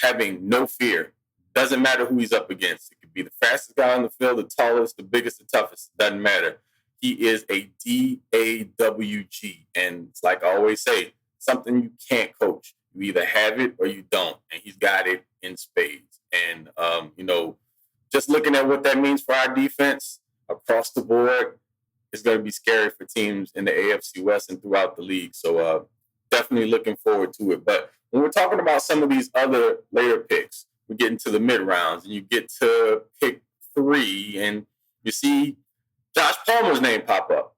having no fear. Doesn't matter who he's up against. It could be the fastest guy on the field, the tallest, the biggest, the toughest. Doesn't matter. He is a DAWG. And it's like I always say, something you can't coach. You either have it or you don't. And he's got it in spades. And, just looking at what that means for our defense across the board, it's going to be scary for teams in the AFC West and throughout the league. So definitely looking forward to it. But when we're talking about some of these other later picks, we get into the mid rounds and you get to pick 3 and you see Josh Palmer's name pop up.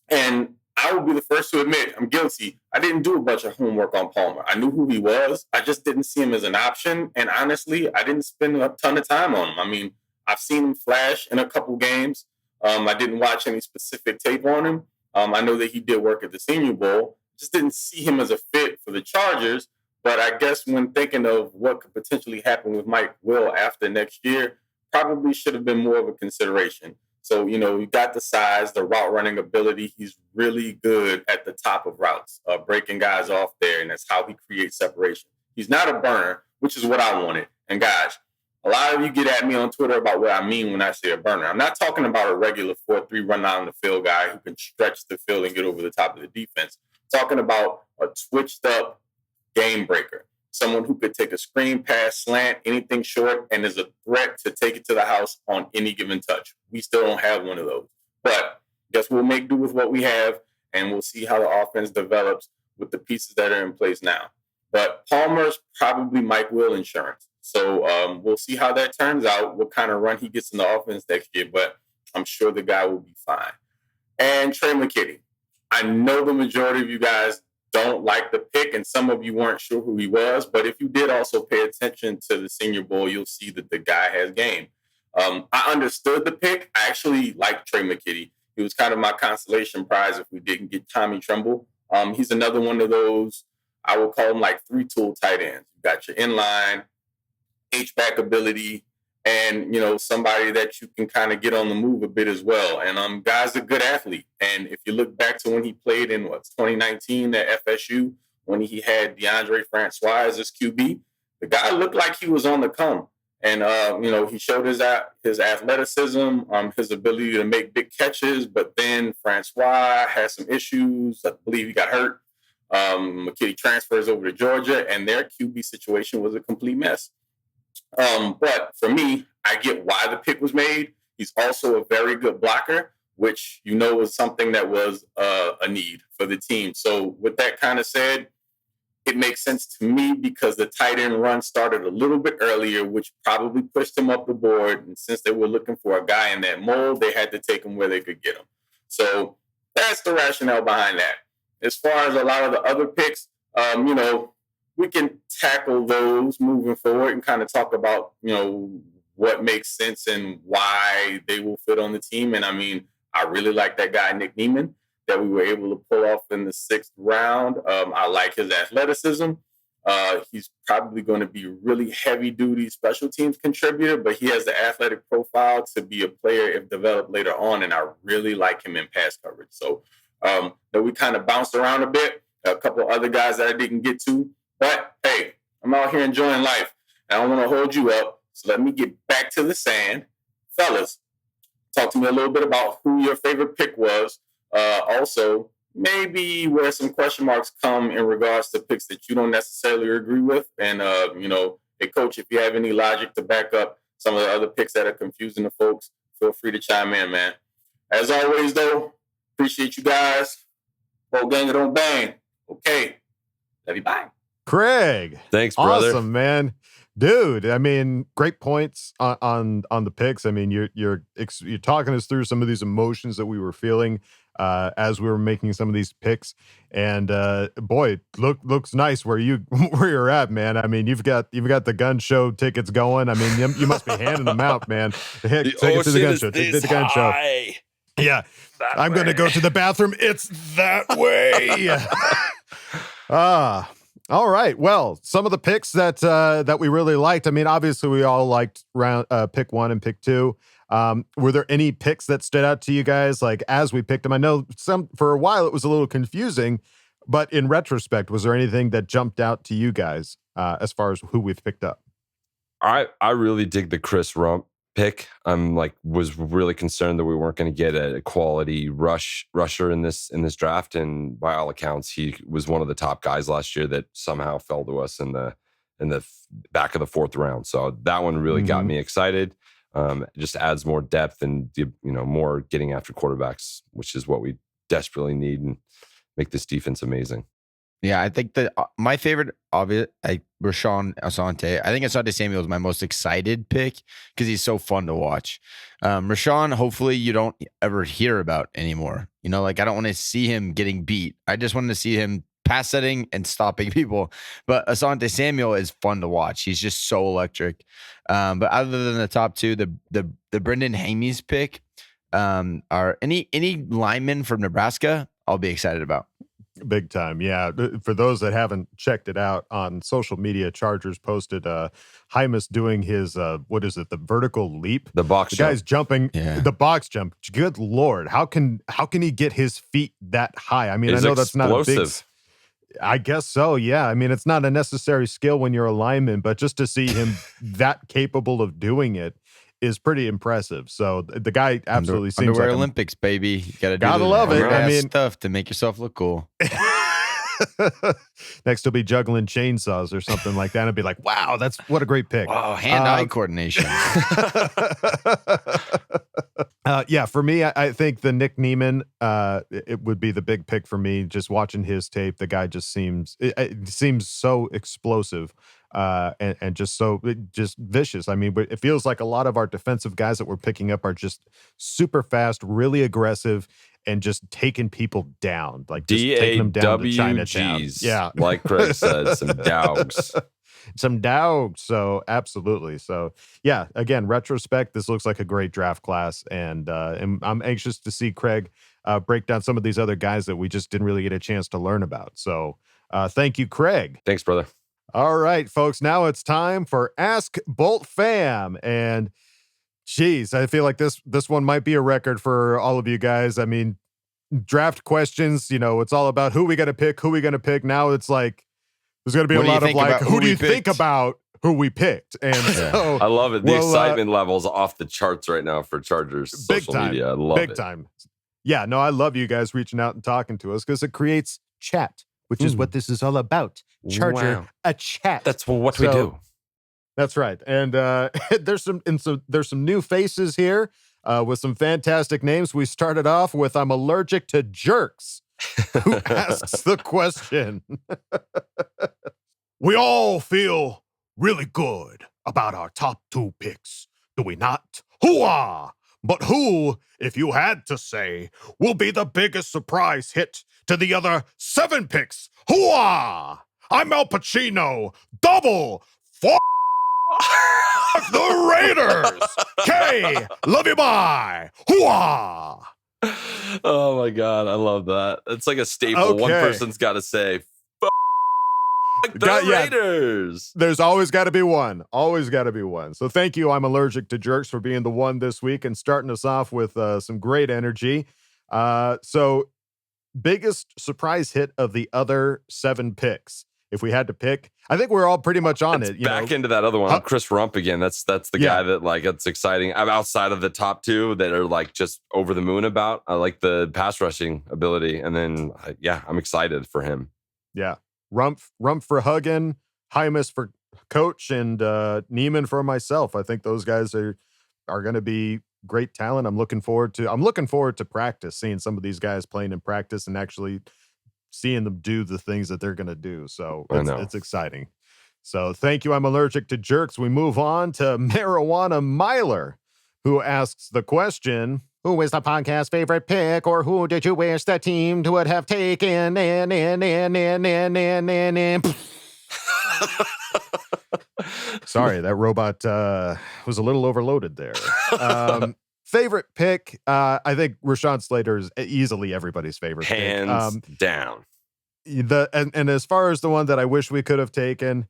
And I will be the first to admit I'm guilty. I didn't do a bunch of homework on Palmer. I knew who he was. I just didn't see him as an option. And honestly, I didn't spend a ton of time on him. I mean, I've seen him flash in a couple games. I didn't watch any specific tape on him. I know that he did work at the Senior Bowl. Just didn't see him as a fit for the Chargers. But I guess when thinking of what could potentially happen with Mike Will after next year, probably should have been more of a consideration. So, you got the size, the route running ability. He's really good at the top of routes, breaking guys off there, and that's how he creates separation. He's not a burner, which is what I wanted. And guys, a lot of you get at me on Twitter about what I mean when I say a burner. I'm not talking about a regular 4-3 run down the field guy who can stretch the field and get over the top of the defense. I'm talking about a twitched up game breaker, someone who could take a screen pass, slant, anything short, and is a threat to take it to the house on any given touch. We still don't have one of those. But guess we'll make do with what we have, and we'll see how the offense develops with the pieces that are in place now. But Palmer's probably Mike Will insurance. So we'll see how that turns out, what kind of run he gets in the offense next year. But I'm sure the guy will be fine. And Trey Mckinney. I know the majority of you guys don't like the pick, and some of you weren't sure who he was. But if you did also pay attention to the Senior Bowl, you'll see that the guy has game. I understood the pick. I actually liked Trey Mckinney. He was kind of my consolation prize if we didn't get Tommy Tremble. He's another one of those, I would call him like 3-tool tight ends. You got your inline, H-back ability, and, somebody that you can kind of get on the move a bit as well. And guy's a good athlete. And if you look back to when he played in 2019 at FSU, when he had DeAndre Francois as his QB, the guy looked like he was on the come. And, he showed his athleticism, his ability to make big catches. But then Francois had some issues. I believe he got hurt. McKinney transfers over to Georgia, and their QB situation was a complete mess. But for me, I get why the pick was made. He's also a very good blocker, which, was something that was a need for the team. So with that kind of said, it makes sense to me because the tight end run started a little bit earlier, which probably pushed him up the board. And since they were looking for a guy in that mold, they had to take him where they could get him. So that's the rationale behind that. As far as a lot of the other picks, we can tackle those moving forward and kind of talk about, what makes sense and why they will fit on the team. And I really like that guy, Nick Nieman, that we were able to pull off in the 6th round. I like his athleticism. He's probably going to be a really heavy-duty special teams contributor, but he has the athletic profile to be a player if developed later on, and I really like him in pass coverage. So we kind of bounced around a bit. A couple other guys that I didn't get to. But, hey, I'm out here enjoying life. I don't want to hold you up, so let me get back to the sand. Fellas, talk to me a little bit about who your favorite pick was. Also, maybe where some question marks come in regards to picks that you don't necessarily agree with. And, hey, Coach, if you have any logic to back up some of the other picks that are confusing the folks, feel free to chime in, man. As always, though, appreciate you guys. Bo gang it on bang. Okay. Love you. Bye. Craig. Thanks, brother. Awesome, man. Dude, great points on the picks. You're talking us through some of these emotions that we were feeling as we were making some of these picks. And boy, looks nice where you're at, man. You've got the gun show tickets going. You must be handing them out, man. Take it to the gun show. Take it to the gun show. Yeah. I'm going to go to the bathroom. It's that way. All right. Well, some of the picks that we really liked. Obviously we all liked pick 1 and pick 2. Were there any picks that stood out to you guys? Like as we picked them, I know for a while it was a little confusing, but in retrospect, was there anything that jumped out to you guys as far as who we've picked up? I really dig the Chris Rumpf pick. Was really concerned that we weren't going to get a quality rusher in this draft, and by all accounts, he was one of the top guys last year that somehow fell to us in the back of the 4th round. So that one really got me excited. Just adds more depth and more getting after quarterbacks, which is what we desperately need, and make this defense amazing. Yeah, I think that my favorite, Rashawn Asante. I think Asante Samuel is my most excited pick because he's so fun to watch. Rashawn, hopefully you don't ever hear about anymore. I don't want to see him getting beat. I just want to see him pass setting and stopping people. But Asante Samuel is fun to watch. He's just so electric. But other than the top 2, the Brendan Hamies pick, are any linemen from Nebraska I'll be excited about. Big time. Yeah. For those that haven't checked it out on social media, Chargers posted Hymus doing his, the vertical leap? The box jump. Guy's jumping, the box jump. Good Lord. How can he get his feet that high? I know that's not a big... I guess so, yeah. It's not a necessary skill when you're a lineman, but just to see him that capable of doing it is pretty impressive. So the guy absolutely seems Underwear like Olympics, baby. You gotta love it. Stuff to make yourself look cool. Next he'll be juggling chainsaws or something like that. I'd be like, wow, what a great pick. Wow, hand-eye coordination. Yeah, for me, I think the Nick Nieman, it would be the big pick for me. Just watching his tape, the guy just seems so explosive. And just vicious. It feels like a lot of our defensive guys that we're picking up are just super fast, really aggressive, and just taking people down, like just taking them down to Chinatown. Yeah, like Craig said, some dogs. Some dogs. So absolutely. So yeah, again, retrospect, this looks like a great draft class, and I'm anxious to see Craig break down some of these other guys that we just didn't really get a chance to learn about. So thank you, Craig. Thanks, brother. All right, folks, now it's time for Ask Boltfam. And geez, I feel like this one might be a record for all of you guys. I mean, draft questions, it's all about who we got to pick. Now it's like, there's going to be a lot of like, who do you think about who we picked? And so I love it. The excitement level's off the charts right now for Chargers social media. I love it. Big time. Yeah, no, I love you guys reaching out and talking to us because it creates chat, which is what this is all about. Charger, a chat. That's what we do. That's right. And there's some new faces here with some fantastic names. We started off with I'm allergic to jerks, who asks the question. We all feel really good about our top 2 picks, do we not? Hooah! But who, if you had to say, will be the biggest surprise hit to the other 7 picks? Hooah! I'm Al Pacino, double the Raiders. K, love you, bye. Hooah! Oh my God, I love that. It's like a staple. Okay. One person's got to say, the Raiders. There's always got to be one. Always got to be one. So thank you, I'm allergic to jerks, for being the one this week and starting us off with some great energy. So biggest surprise hit of the other 7 picks. If we had to pick, I think we're all pretty much on it. Back into that other one, Chris Rumpf again. That's the guy that like it's exciting. I'm outside of the top 2 that are like just over the moon about. I like the pass rushing ability, and then I'm excited for him. Yeah, Rumpf for Huggin, Hymus for Coach, and Nieman for myself. I think those guys are going to be great talent. I'm looking forward to practice, seeing some of these guys playing in practice and actually seeing them do the things that they're going to do. So it's exciting. So thank you. I'm allergic to jerks. We move on to Marijuana Miler, who asks the question, who is the podcast favorite pick, or who did you wish the team would have taken? Sorry, that robot was a little overloaded there. Favorite pick, I think Rashawn Slater is easily everybody's favorite Hands pick. down. And as far as the one that I wish we could have taken,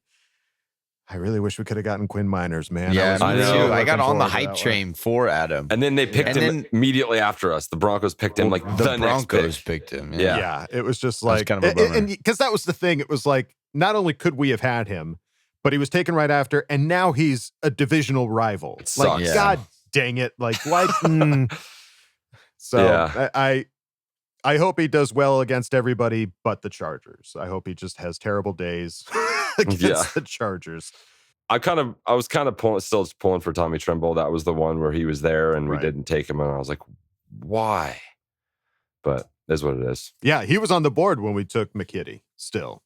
I really wish we could have gotten Quinn Miners, man. Yeah, I know. I got on the hype train for Adam. And then they picked him immediately after us. The Broncos picked him like the Broncos picked him. Yeah, it was just like, kind of a bummer. And because that was the thing. It was like, not only could we have had him, but he was taken right after, and now he's a divisional rival. Like, God dang it. Like, why? So I hope he does well against everybody but the Chargers. I hope he just has terrible days against the Chargers. I was still pulling for Tommy Tremble. That was the one where he was there and we didn't take him. And I was like, why? But that's what it is. Yeah, he was on the board when we took McKinney still.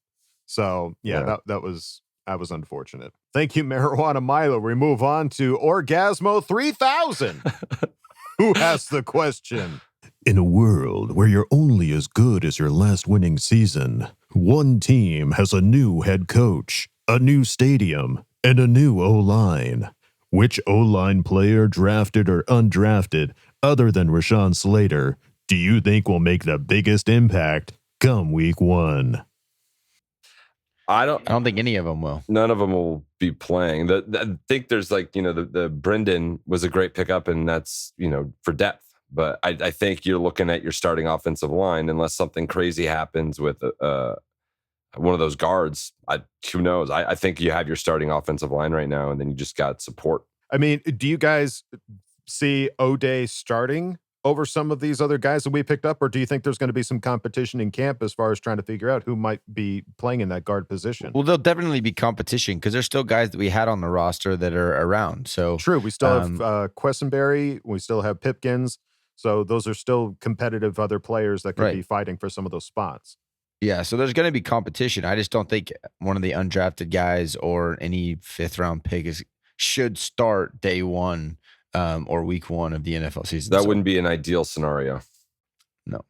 So that was unfortunate. Thank you, Marijuana Milo. We move on to Orgasmo 3000, who asked the question. In a world where you're only as good as your last winning season, one team has a new head coach, a new stadium, and a new O-line. Which O-line player, drafted or undrafted, other than Rashawn Slater, do you think will make the biggest impact come week 1? I don't think any of them will. None of them will be playing. I think there's like, the Brendan was a great pickup, and that's, for depth. But I think you're looking at your starting offensive line, unless something crazy happens with one of those guards. Who knows? I think you have your starting offensive line right now, and then you just got support. I mean, do you guys see O'Day starting over some of these other guys that we picked up, or do you think there's going to be some competition in camp as far as trying to figure out who might be playing in that guard position? Well, there'll definitely be competition because there's still guys that we had on the roster that are around. So true. We still have Quessenberry. We still have Pipkins. So those are still competitive other players that could be fighting for some of those spots. Yeah, so there's going to be competition. I just don't think one of the undrafted guys or any 5th-round pick should start day 1 or week 1 of the NFL season. That wouldn't be an ideal scenario. No.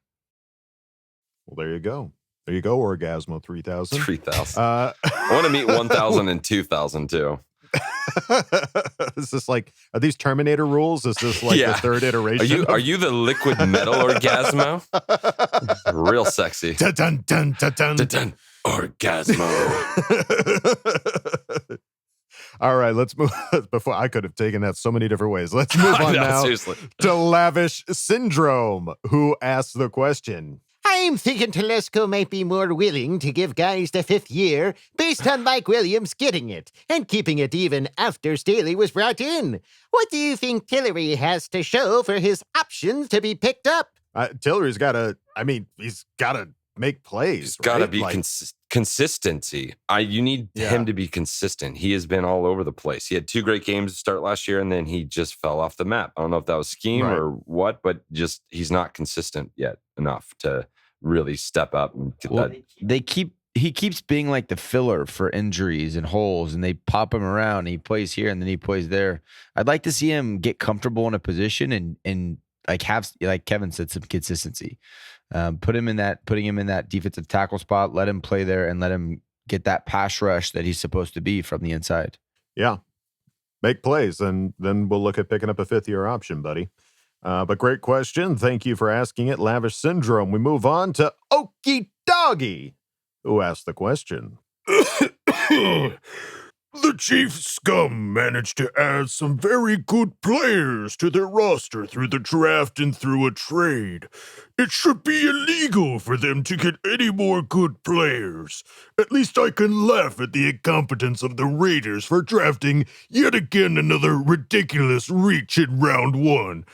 Well, there you go. There you go, Orgasmo 3000. 3,000. I want to meet 1,000 and 2,000 too. Is this like, are these Terminator rules? Is this like the third iteration? Are you the liquid metal Orgasmo? Real sexy. Dun, dun, dun, dun, dun. Dun, dun. Orgasmo. All right, let's move. Before I could have taken that so many different ways. Let's move on now seriously. to Lavish Syndrome, who asked the question. I'm thinking Telesco might be more willing to give guys the 5th year based on Mike Williams getting it and keeping it even after Staley was brought in. What do you think Tillery has to show for his options to be picked up? Tillery's got to, he's got to make plays. He's got to be consistency. You need him to be consistent. He has been all over the place. He had 2 great games to start last year, and then he just fell off the map. I don't know if that was scheme or what, but just he's not consistent yet enough to really step up and get that. He keeps being like the filler for injuries and holes, and they pop him around. And he plays here and then he plays there. I'd like to see him get comfortable in a position and like have, like Kevin said, some consistency. Putting him in that defensive tackle spot, let him play there, and let him get that pass rush that he's supposed to be from the inside. Yeah, make plays, and then we'll look at picking up a 5th-year option, buddy. But great question. Thank you for asking it, Lavish Syndrome. We move on to Okie Doggy, who asked the question. The Chief Scum managed to add some very good players to their roster through the draft and through a trade. It should be illegal for them to get any more good players. At least I can laugh at the incompetence of the Raiders for drafting yet again another ridiculous reach in round 1.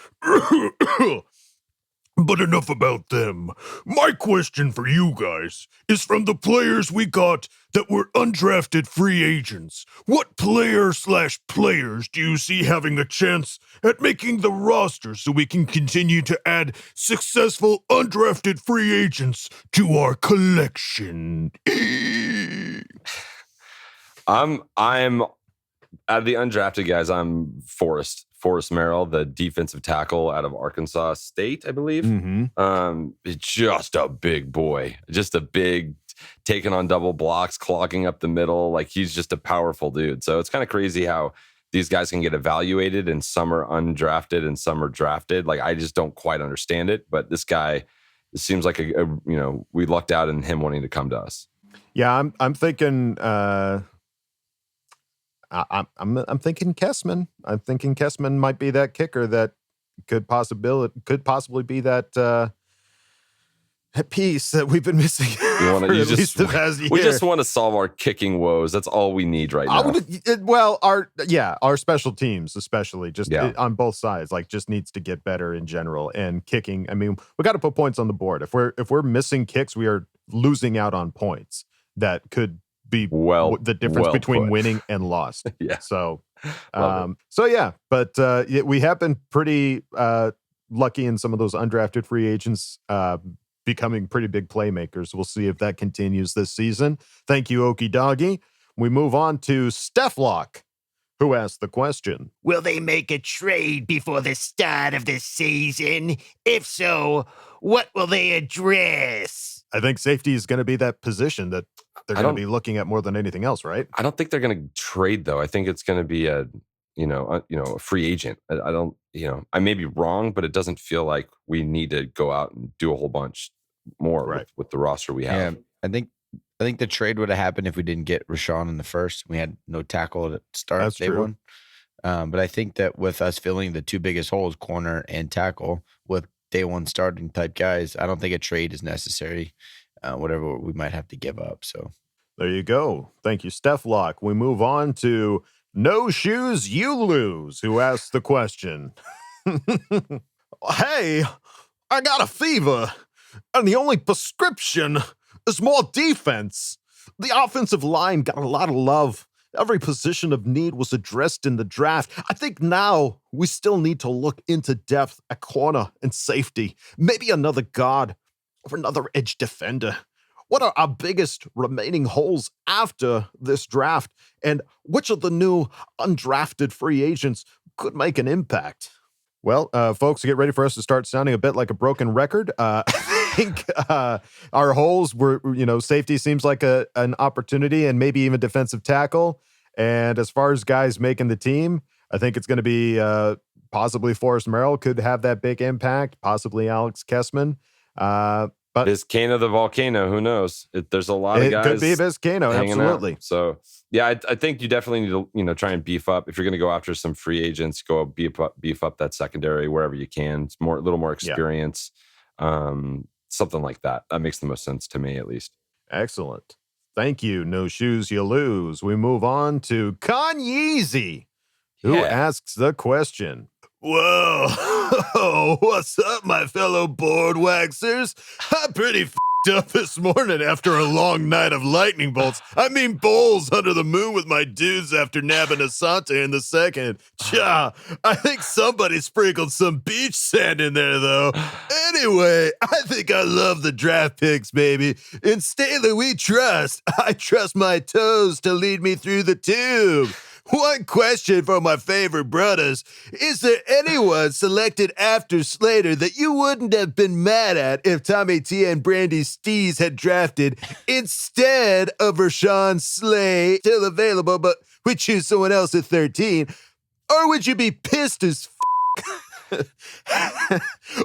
But enough about them. My question for you guys is from the players we got that were undrafted free agents. What player/players do you see having a chance at making the roster so we can continue to add successful undrafted free agents to our collection? I'm out of the undrafted guys, I'm Forrest Merrill, the defensive tackle out of Arkansas State, I believe. Just a big boy, just a big, taking on double blocks, clogging up the middle. Like, he's just a powerful dude. So it's kind of crazy how these guys can get evaluated and some are undrafted and some are drafted. Like, I just don't quite understand it. But this guy, it seems like we lucked out in him wanting to come to us. Yeah, I'm thinking. I'm thinking Kessman. I'm thinking Kessman might be that kicker that could possibly be that piece that we've been missing We just want to solve our kicking woes. That's all we need right now. Our special teams, especially on both sides, like, just needs to get better in general. And kicking, I mean, we got to put points on the board. If we're missing kicks, we are losing out on points that could be the difference between winning and lost. So we have been pretty lucky in some of those undrafted free agents becoming pretty big playmakers. We'll see if that continues this season. Thank you, Okie Doggy. We move on to Stefflock, who asked the question. Will they make a trade before the start of the season? If so, what will they address? I think safety is going to be that position that they're going to be looking at more than anything else, right? I don't think they're going to trade, though. I think it's going to be a free agent. I don't, I may be wrong, but it doesn't feel like we need to go out and do a whole bunch more with the roster we have. Yeah, I think the trade would have happened if we didn't get Rashawn in the first. We had no tackle to start. That's true. But I think that with us filling the 2 biggest holes, corner and tackle, with day 1 starting type guys, I don't think a trade is necessary. Whatever we might have to give up. So there you go. Thank you, Stefflock. We move on to No Shoes You Lose, who asked the question. Hey, I got a fever, and the only prescription is more defense. The offensive line got a lot of love. Every position of need was addressed in the draft. I think now we still need to look into depth at corner and safety. Maybe another guard or another edge defender. What are our biggest remaining holes after this draft? And which of the new undrafted free agents could make an impact? Well, folks, get ready for us to start sounding a bit like a broken record. think our holes were, safety seems like an opportunity, and maybe even defensive tackle. And as far as guys making the team, I think it's going to be possibly Forrest Merrill could have that big impact, possibly Alex Kessman. But Vizcaino the Volcano, who knows? There's a lot of guys. It could be Vizcaino, absolutely. Out. So, yeah, I think you definitely need to, try and beef up. If you're going to go after some free agents, go beef up that secondary wherever you can. It's a little more experience, something like that. That makes the most sense to me, at least. Excellent. Thank you. No shoes, you lose. We move on to Kanyeezy, who asks the question. Whoa, what's up, my fellow board waxers? I'm pretty f***ed up this morning after a long night of lightning bolts. I mean bowls under the moon with my dudes after nabbing Asante in the second. Cha, I think somebody sprinkled some beach sand in there, though. Anyway, I think I love the draft picks, baby. In Staley, we trust. I trust my toes to lead me through the tube. One question for my favorite brothers. Is there anyone selected after Slater that you wouldn't have been mad at if Tommy T and Brandy Stees had drafted instead of Rashawn Slay, still available, but we choose someone else at 13? Or would you be pissed as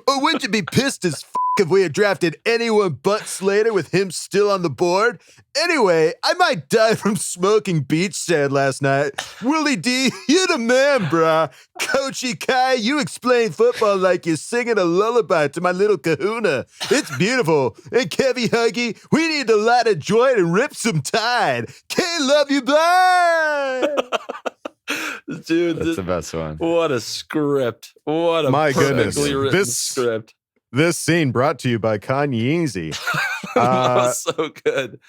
Or would you be pissed as if we had drafted anyone but Slater with him still on the board? Anyway, I might die from smoking beach sand last night. Willie D, you the man, brah. Coachy Kai, you explain football like you're singing a lullaby to my little kahuna. It's beautiful. And Kevy Huggy, we need to light a joint and rip some Tide. Can't love you, bye. Dude, that's the best one. What a script. What a my goodness. Written script. This scene brought to you by Kanyeezy. That was so good.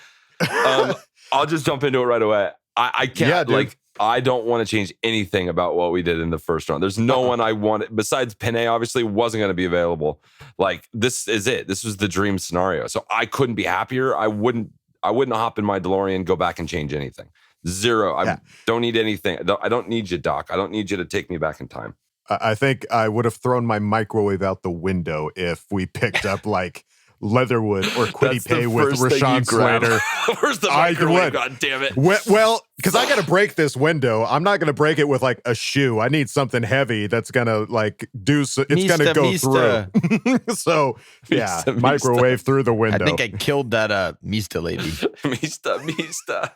I'll just jump into it right away. I can't, I don't want to change anything about what we did in the first round. There's no one I wanted, besides Penei, obviously, wasn't going to be available. Like, this is it. This was the dream scenario. So I couldn't be happier. I wouldn't hop in my DeLorean, go back and change anything. Zero. I don't need anything. I don't need you, Doc. I don't need you to take me back in time. I think I would have thrown my microwave out the window if we picked up like Leatherwood or Quiddy Pay with Rashawn Slater. Where's the microwave? God damn it. Well, because I got to break this window. I'm not going to break it with like a shoe. I need something heavy that's going to like do so. It's going to go through. So, yeah, microwave through the window. I think I killed that Mista lady. Mista.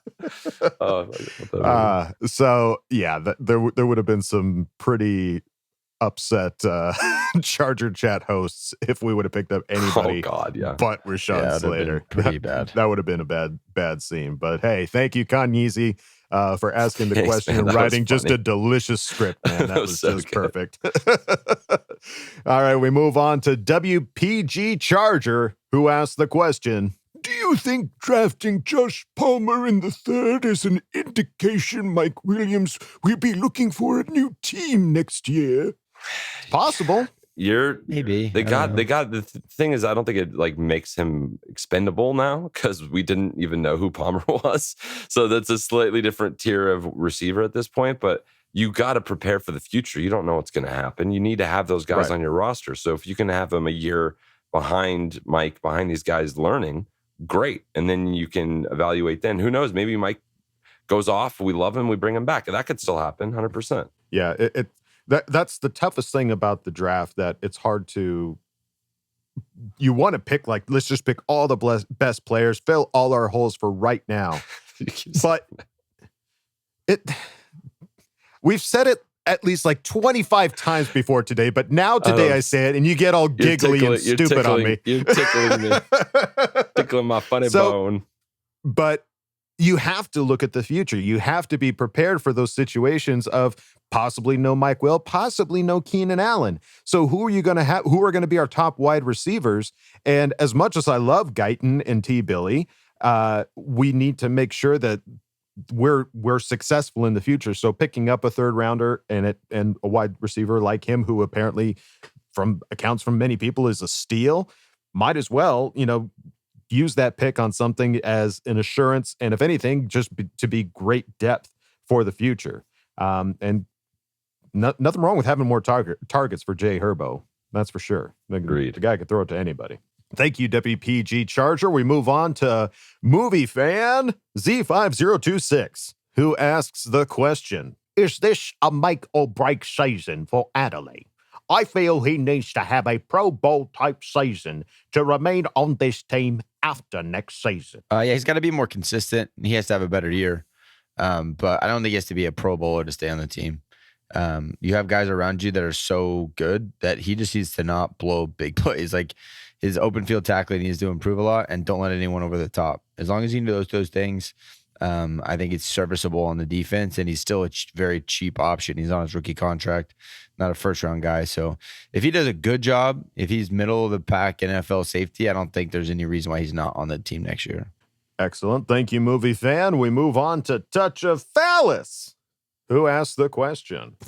So, yeah, there would have been some pretty upset Charger chat hosts if we would have picked up anybody but Rashawn Slater. Pretty bad. That would have been a bad scene. But hey, thank you, Kanyeezy, for asking the question and writing just a delicious script, man. That was so just perfect. All right, we move on to WPG Charger, who asked the question. Do you think drafting Josh Palmer in the third is an indication Mike Williams will be looking for a new team next year? Possible. Maybe the thing is, I don't think it like makes him expendable now because we didn't even know who Palmer was. So that's a slightly different tier of receiver at this point. But you got to prepare for the future. You don't know what's going to happen. You need to have those guys on your roster. So if you can have them a year behind Mike, behind these guys learning, great. And then you can evaluate then. Who knows? Maybe Mike goes off. We love him. We bring him back. That could still happen, 100%. Yeah, that's the toughest thing about the draft, that it's hard to, you want to pick, like, let's just pick all the best players, fill all our holes for right now. But we've said it at least like 25 times before today, but now today I say it and you get all giggly and stupid on me. You're tickling me. Tickling my funny bone. But you have to look at the future. You have to be prepared for those situations of possibly no Mike Will, possibly no Keenan Allen. So who are you going to have? Who are going to be our top wide receivers? And as much as I love Guyton and T. Billy, we need to make sure that we're successful in the future. So picking up a third rounder and a wide receiver like him, who apparently from accounts from many people is a steal, might as well, use that pick on something as an assurance. And if anything, just to be great depth for the future. And nothing wrong with having more targets for Jay Herbo. That's for sure. Agreed. The guy could throw it to anybody. Thank you, WPG Charger. We move on to movie fan Z5026, who asks the question, is this a make or break season for Adelaide? I feel he needs to have a Pro Bowl type season to remain on this team after next season. Yeah, he's got to be more consistent. He has to have a better year. But I don't think he has to be a Pro Bowler to stay on the team. You have guys around you that are so good that he just needs to not blow big plays. Like his open field tackling needs to improve a lot, and don't let anyone over the top. As long as he knows those things, I think it's serviceable on the defense, and he's still a very cheap option. He's on his rookie contract, not a first-round guy. So if he does a good job, if he's middle of the pack NFL safety, I don't think there's any reason why he's not on the team next year. Excellent. Thank you, movie fan. We move on to Touch of Phallus, who asked the question.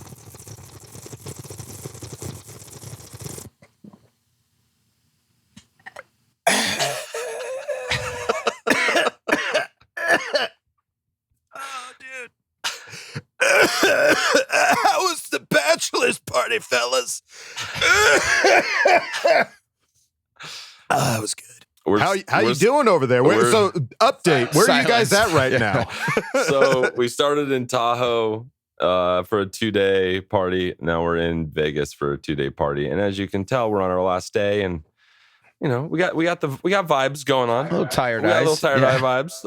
How was the bachelor's party, fellas? That was good. How you doing over there? So update. Where are you guys at right now? So we started in Tahoe for a 2-day party. Now we're in Vegas for a 2-day party. And as you can tell, we're on our last day, and you know we got vibes going on. A little tired eye vibes,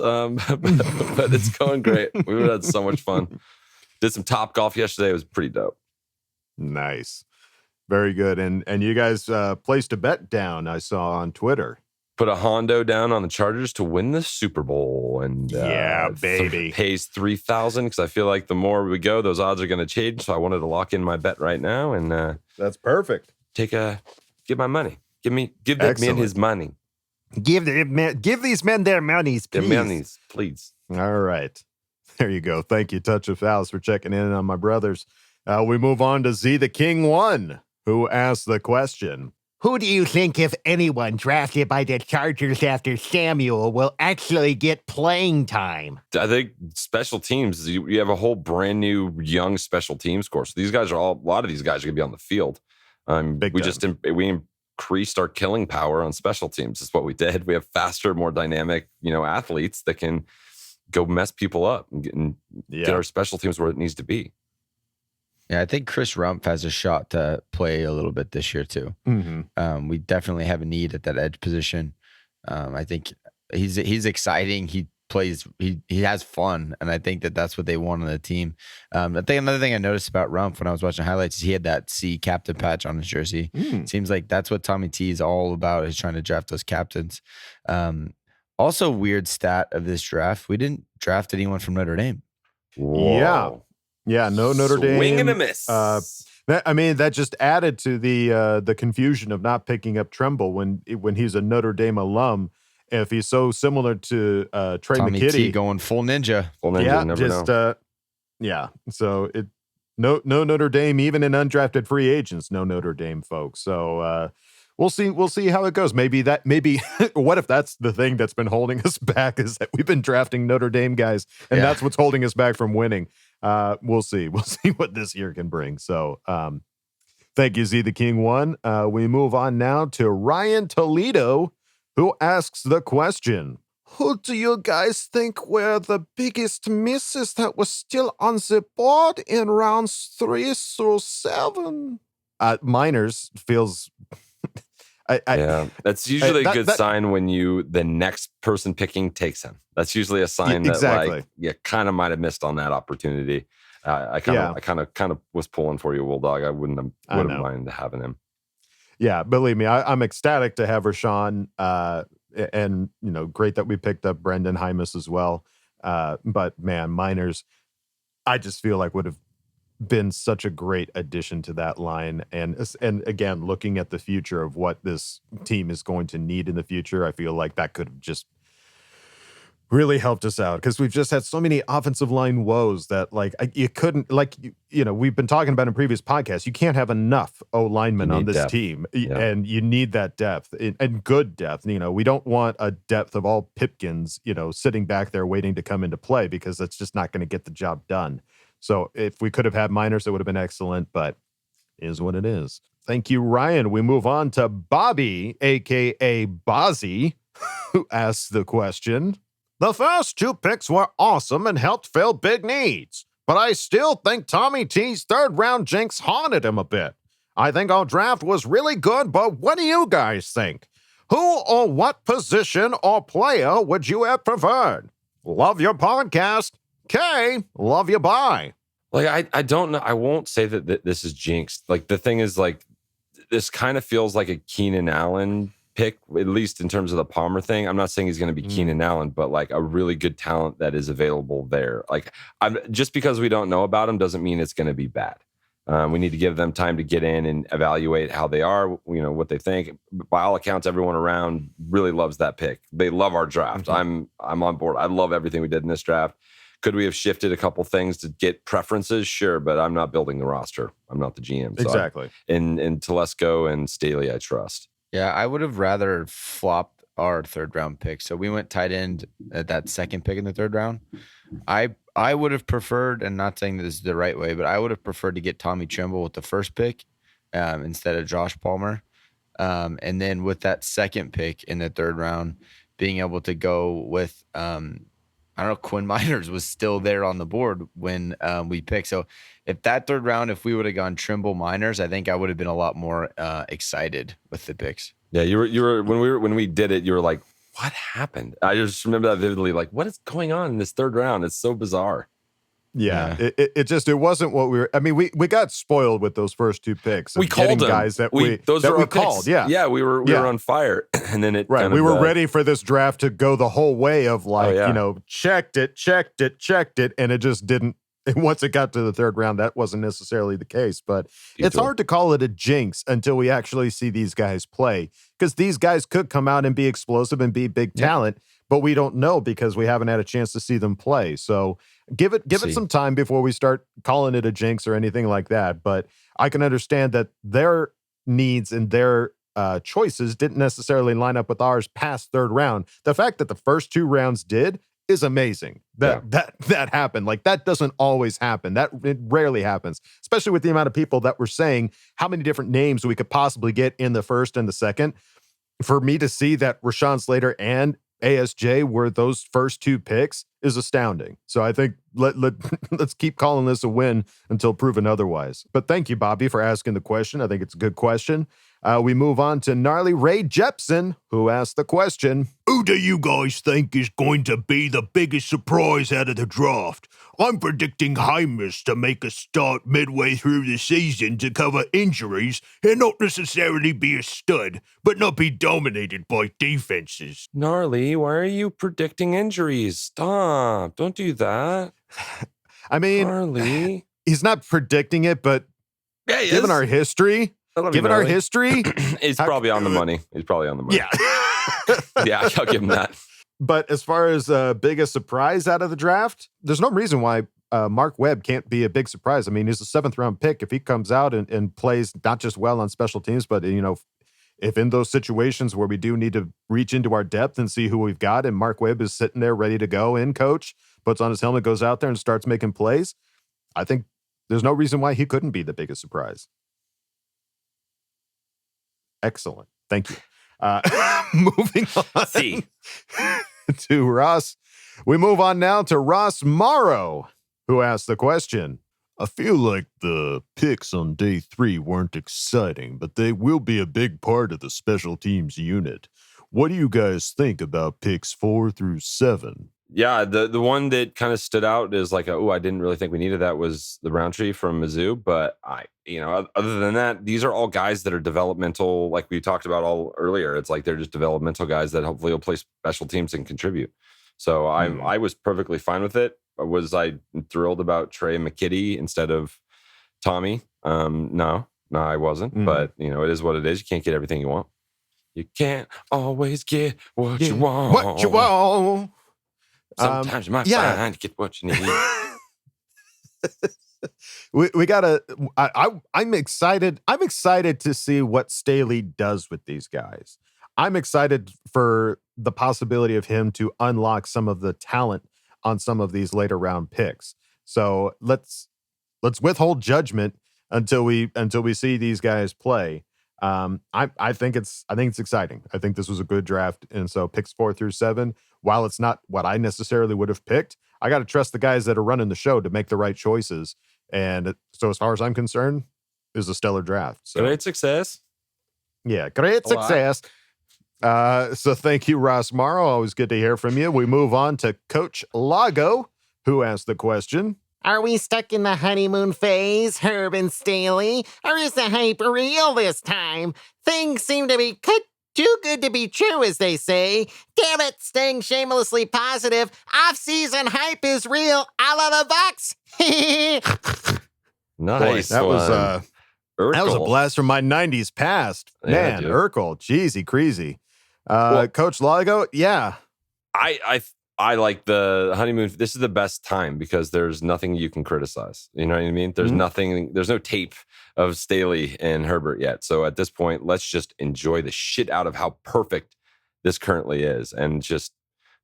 but it's going great. We had so much fun. Did some Top Golf yesterday. It was pretty dope. Nice. Very good. And you guys placed a bet down, I saw on Twitter. Put a Hondo down on the Chargers to win the Super Bowl. And yeah, baby. Pays $3,000 because I feel like the more we go, those odds are going to change. So I wanted to lock in my bet right now. And that's perfect. Give my money. Give that man his money. Give these men their monies, please. Their monies, please. All right. There you go. Thank you, Touch of Phallus, for checking in on my brothers. We move on to Z the King 1, who asked the question. Who do you think, if anyone, drafted by the Chargers after Samuel will actually get playing time? I think special teams, you have a whole brand new young special teams course. These guys a lot of these guys are going to be on the field. We increased our killing power on special teams. Is what we did. We have faster, more dynamic, athletes that can go mess people up and get our special teams where it needs to be. Yeah, I think Chris Rumpf has a shot to play a little bit this year too. Mm-hmm. We definitely have a need at that edge position. I think he's exciting. He plays. He has fun, and I think that's what they want on the team. I think another thing I noticed about Rumpf when I was watching highlights is he had that C captain patch on his jersey. Seems like that's what Tommy T is all about, is trying to draft those captains. Also, weird stat of this draft: we didn't draft anyone from Notre Dame. Whoa. Yeah, no Notre Dame. Swing and a miss. That just added to the confusion of not picking up Tremble when he's a Notre Dame alum. If he's so similar to Trey Tommy McKinney, T going full ninja. So no Notre Dame, even in undrafted free agents, no Notre Dame folks. So we'll see how it goes. Maybe what if that's the thing that's been holding us back, is that we've been drafting Notre Dame guys, and that's what's holding us back from winning. We'll see what this year can bring. So thank you, Z the King 1. We move on now to Ryan Toledo, who asks the question. Who do you guys think were the biggest misses that were still on the board in rounds 3 through 7? Miners feels... that's usually a good sign when the next person picking takes him. That's usually a sign that you kind of might have missed on that opportunity. I kind of was pulling for you, Bulldog. I wouldn't have minded having him. Yeah, believe me, I'm ecstatic to have Rashawn, and great that we picked up Brendan Hymus as well. But man, Miners, I just feel like would have been such a great addition to that line. And again, looking at the future of what this team is going to need in the future, I feel like that could have just really helped us out, because we've just had so many offensive line woes that you couldn't, we've been talking about in previous podcasts, you can't have enough O-linemen on this team, and you need that depth and good depth. We don't want a depth of all Pipkins, sitting back there waiting to come into play, because that's just not going to get the job done. So if we could have had Miners, it would have been excellent, but it is what it is. Thank you, Ryan. We move on to Bobby, a.k.a. Bozzy, who asks the question. The first 2 picks were awesome and helped fill big needs, but I still think Tommy T's third-round jinx haunted him a bit. I think our draft was really good, but what do you guys think? Who or what position or player would you have preferred? Love your podcast. Kay, love you, bye. Like, I don't know. I won't say that this is jinxed. Like, the thing is, like, this kind of feels like a Keenan Allen pick, at least in terms of the Palmer thing. I'm not saying he's going to be Keenan Allen, but like a really good talent that is available there. Like, just because we don't know about him doesn't mean it's going to be bad. We need to give them time to get in and evaluate how they are, you know, what they think. By all accounts, everyone around really loves that pick. They love our draft. I'm on board. I love everything we did in this draft. Could we have shifted a couple things to get preferences? Sure, but I'm not building the roster. I'm not the GM. So Exactly. In Telesco and Staley, I trust. Yeah, I would have rather flopped our third-round pick. So we went tight end at that second pick in the third round. I would have preferred, and not saying that this is the right way, but I would have preferred to get Tommy Tremble with the first pick instead of Josh Palmer. And then with that second pick in the third round, being able to go with I don't know, Quinn Miners was still there on the board when we picked. So if that third round, if we would have gone Trimble Miners, I think I would have been a lot more excited with the picks. Yeah, you were when we did it, you were like, what happened? I just remember that vividly. Like, what is going on in this third round? It's so bizarre. Yeah. It wasn't what we were. I mean, we got spoiled with those first 2 picks. We called them. Guys that those that were we our called. picks. Yeah. Yeah, we were on fire. And then it right. We were ready for this draft to go the whole way of like, you know, checked it. And it just didn't. And once it got to the third round, that wasn't necessarily the case. But it's hard to call it a jinx until we actually see these guys play, because these guys could come out and be explosive and be big talent, but we don't know because we haven't had a chance to see them play. So give it some time before we start calling it a jinx or anything like that. But I can understand that their needs and their choices didn't necessarily line up with ours past third round. The fact that the first 2 rounds did is amazing. That happened. Like, that doesn't always happen. It rarely happens, especially with the amount of people that were saying how many different names we could possibly get in the first and the second. For me to see that Rashawn Slater and ASJ were those first 2 picks is astounding. So I think let's keep calling this a win until proven otherwise. But thank you, Bobby, for asking the question. I think it's a good question. We move on to Gnarly Ray Jepson, who asked the question. Who do you guys think is going to be the biggest surprise out of the draft? I'm predicting Hymus to make a start midway through the season to cover injuries and not necessarily be a stud, but not be dominated by defenses. Gnarly, why are you predicting injuries? Stop. Don't do that. I mean, Gnarly. He's not predicting it, but given our history, he's probably on the money. He's probably on the money. Yeah. Yeah, I'll give him that. But as far as biggest surprise out of the draft, there's no reason why Mark Webb can't be a big surprise. I mean, he's a 7th round pick. If he comes out and plays not just well on special teams, but, you know, if in those situations where we do need to reach into our depth and see who we've got, and Mark Webb is sitting there ready to go in, coach, puts on his helmet, goes out there and starts making plays, I think there's no reason why he couldn't be the biggest surprise. Excellent. Thank you. Moving on to Ross. We move on now to Ross Morrow, who asked the question. I feel like the picks on day 3 weren't exciting, but they will be a big part of the special teams unit. What do you guys think about picks 4 through 7? Yeah, the one that kind of stood out is like, I didn't really think we needed that, was the Rountree from Mizzou. But other than that, these are all guys that are developmental, like we talked about all earlier. It's like they're just developmental guys that hopefully will play special teams and contribute. So I was perfectly fine with it. Was I thrilled about Trey Mckinney instead of Tommy? No, I wasn't. But it is what it is. You can't get everything you want. You can't always get what you want. What you want. Sometimes you might find to get what you need. we gotta. I'm excited. I'm excited to see what Staley does with these guys. I'm excited for the possibility of him to unlock some of the talent on some of these later round picks. So let's withhold judgment until we see these guys play. I think it's exciting. I think this was a good draft, and so picks 4 through 7. While it's not what I necessarily would have picked, I got to trust the guys that are running the show to make the right choices. And so, as far as I'm concerned, it was a stellar draft. So. Great success. Yeah, great success. So thank you, Ross Morrow. Always good to hear from you. We move on to Coach Lago, who asked the question. Are we stuck in the honeymoon phase, Herb and Staley? Or is the hype real this time? Things seem to be too good to be true, as they say. Damn it, staying shamelessly positive. Off-season hype is real. A la the Bucks. Nice. Boy, that was a blast from my 90s past. Man, dude. Urkel. Jeezy, crazy. Coach Lago, yeah. I like the honeymoon. This is the best time because there's nothing you can criticize. You know what I mean? There's nothing, there's no tape of Staley and Herbert yet. So at this point, let's just enjoy the shit out of how perfect this currently is and just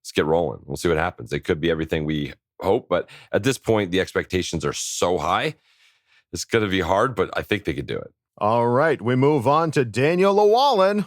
let's get rolling. We'll see what happens. It could be everything we hope, but at this point, the expectations are so high. It's going to be hard, but I think they could do it. All right. We move on to Daniel Llewellyn,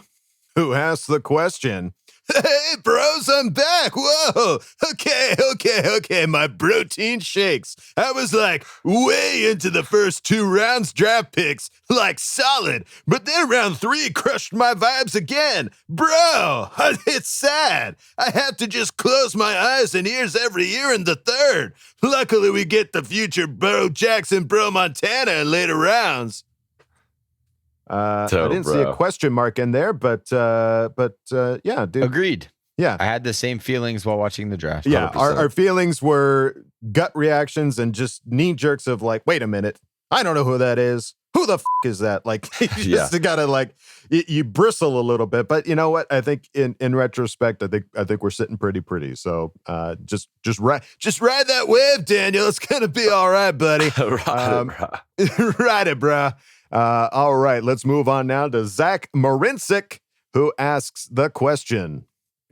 who asked the question. Hey, bros, I'm back. Whoa. Okay. My protein shakes. I was like way into the first 2 rounds draft picks, like solid. But then round 3 crushed my vibes again. Bro, it's sad. I have to just close my eyes and ears every year in the 3rd. Luckily, we get the future Bo Jackson, Bro Montana in later rounds. I didn't see a question mark in there, but yeah, dude. Agreed. Yeah. I had the same feelings while watching the draft. Yeah, our feelings were gut reactions and just knee jerks of like, wait a minute, I don't know who that is. Who the is that? Like, you just gotta like, you bristle a little bit. But you know what? I think in retrospect, I think we're sitting pretty. So just ride that wave, Daniel. It's gonna be all right, buddy. Ride it, bro. All right, let's move on now to Zach Marincic, who asks the question.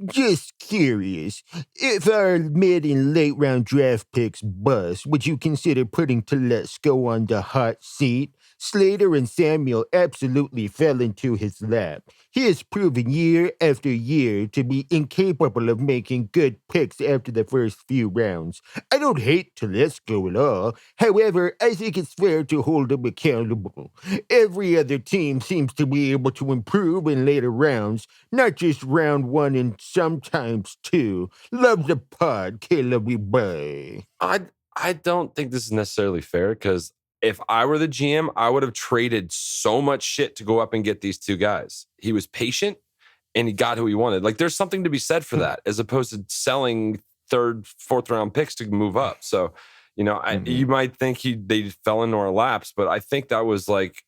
Just curious, if our mid and late round draft picks bust, would you consider putting Telesco on the hot seat? Slater and Samuel absolutely fell into his lap. He has proven year after year to be incapable of making good picks after the first few rounds. I don't hate Telesco at all. However, I think it's fair to hold him accountable. Every other team seems to be able to improve in later rounds, not just round 1 and sometimes 2. Love the pod, Caleb Bay. I don't think this is necessarily fair because if I were the GM, I would have traded so much shit to go up and get these 2 guys. He was patient and he got who he wanted. Like there's something to be said for that as opposed to selling 3rd, 4th round picks to move up. So, you know, you might think they fell into our laps, but I think that was like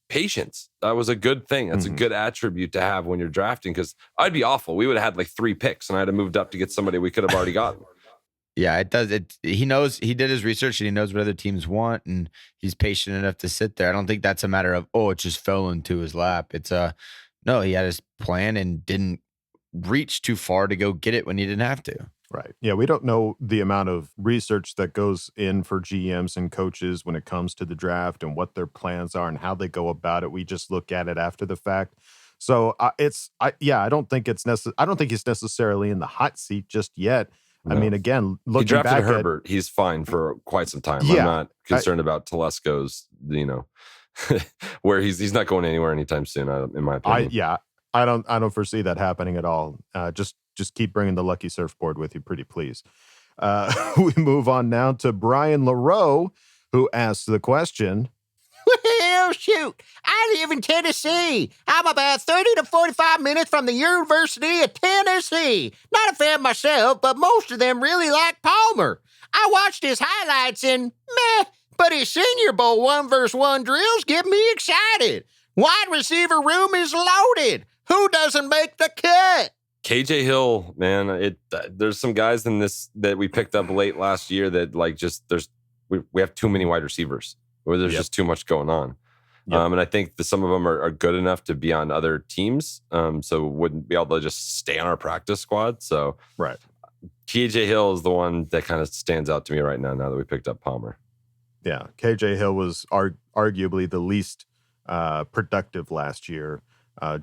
patience. That was a good thing. That's a good attribute to have when you're drafting because I'd be awful. We would have had like 3 picks and I'd have moved up to get somebody we could have already gotten. Yeah, it does. He knows, he did his research and he knows what other teams want and he's patient enough to sit there. I don't think that's a matter of, it just fell into his lap. It's no, he had his plan and didn't reach too far to go get it when he didn't have to. Right. Yeah, we don't know the amount of research that goes in for GMs and coaches when it comes to the draft and what their plans are and how they go about it. We just look at it after the fact. So I don't think he's necessarily in the hot seat just yet. No. I mean, again, looking back he drafted Herbert. He's fine for quite some time. Yeah, I'm not concerned about Telesco's, where he's not going anywhere anytime soon, in my opinion. I don't foresee that happening at all. Just keep bringing the lucky surfboard with you, pretty please. We move on now to Brian LaRoe, who asks the question. Well, shoot, I live in Tennessee. I'm about 30 to 45 minutes from the University of Tennessee. Not a fan myself, but most of them really like Palmer. I watched his highlights and but his Senior Bowl 1-versus-1 drills get me excited. Wide receiver room is loaded. Who doesn't make the cut? KJ Hill, man, there's some guys in this that we picked up late last year that we have too many wide receivers. Where there's just too much going on. And I think some of them are good enough to be on other teams, so wouldn't be able to just stay on our practice squad. So right, KJ Hill is the one that kind of stands out to me right now that we picked up Palmer. Yeah, KJ Hill was arguably the least productive last year.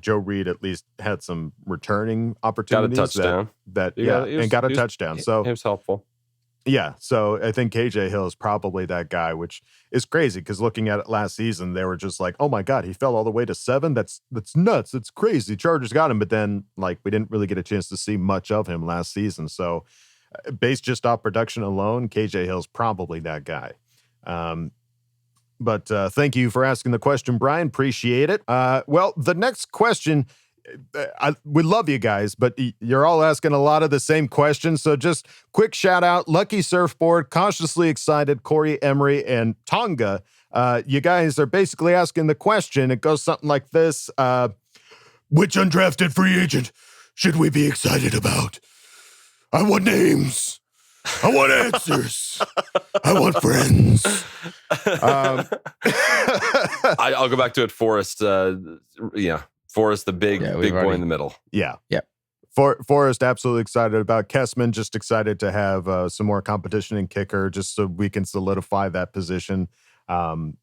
Joe Reed at least had some returning opportunities. Got a touchdown. And got a touchdown. So it was helpful. Yeah, so I think KJ Hill is probably that guy, which is crazy because looking at it last season, they were just like, "Oh my God, he fell all the way to 7. That's nuts. It's crazy." Chargers got him, but then like we didn't really get a chance to see much of him last season. So, based just off production alone, KJ Hill's probably that guy. But thank you for asking the question, Brian. Appreciate it. Well, the next question. We love you guys, but you're all asking a lot of the same questions. So just quick shout out, Lucky Surfboard, Cautiously Excited, Corey Emery, and Tonga. You guys are basically asking the question. It goes something like this. Which undrafted free agent should we be excited about? I want names. I want answers. I want friends. I'll go back to it, Forrest. Forrest, the big boy in the middle. Yeah. Yep. Forrest, absolutely excited about Kessman. Just excited to have some more competition in kicker, just so we can solidify that position. And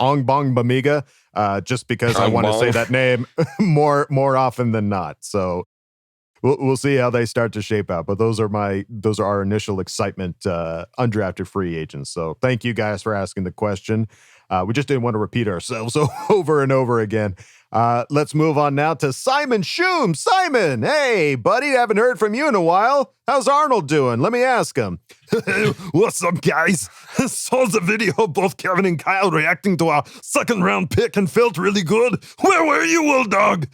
Ogbongbemiga, just because I want to say that name more often than not. So we'll see how they start to shape out. But those are our initial excitement undrafted free agents. So thank you guys for asking the question. We just didn't want to repeat ourselves over and over again. Let's move on now to Simon Schum. Simon, hey, buddy, haven't heard from you in a while. How's Arnold doing? Let me ask him. What's up, guys? Saw the video of both Kevin and Kyle reacting to our second-round pick and felt really good. Where were you, old dog?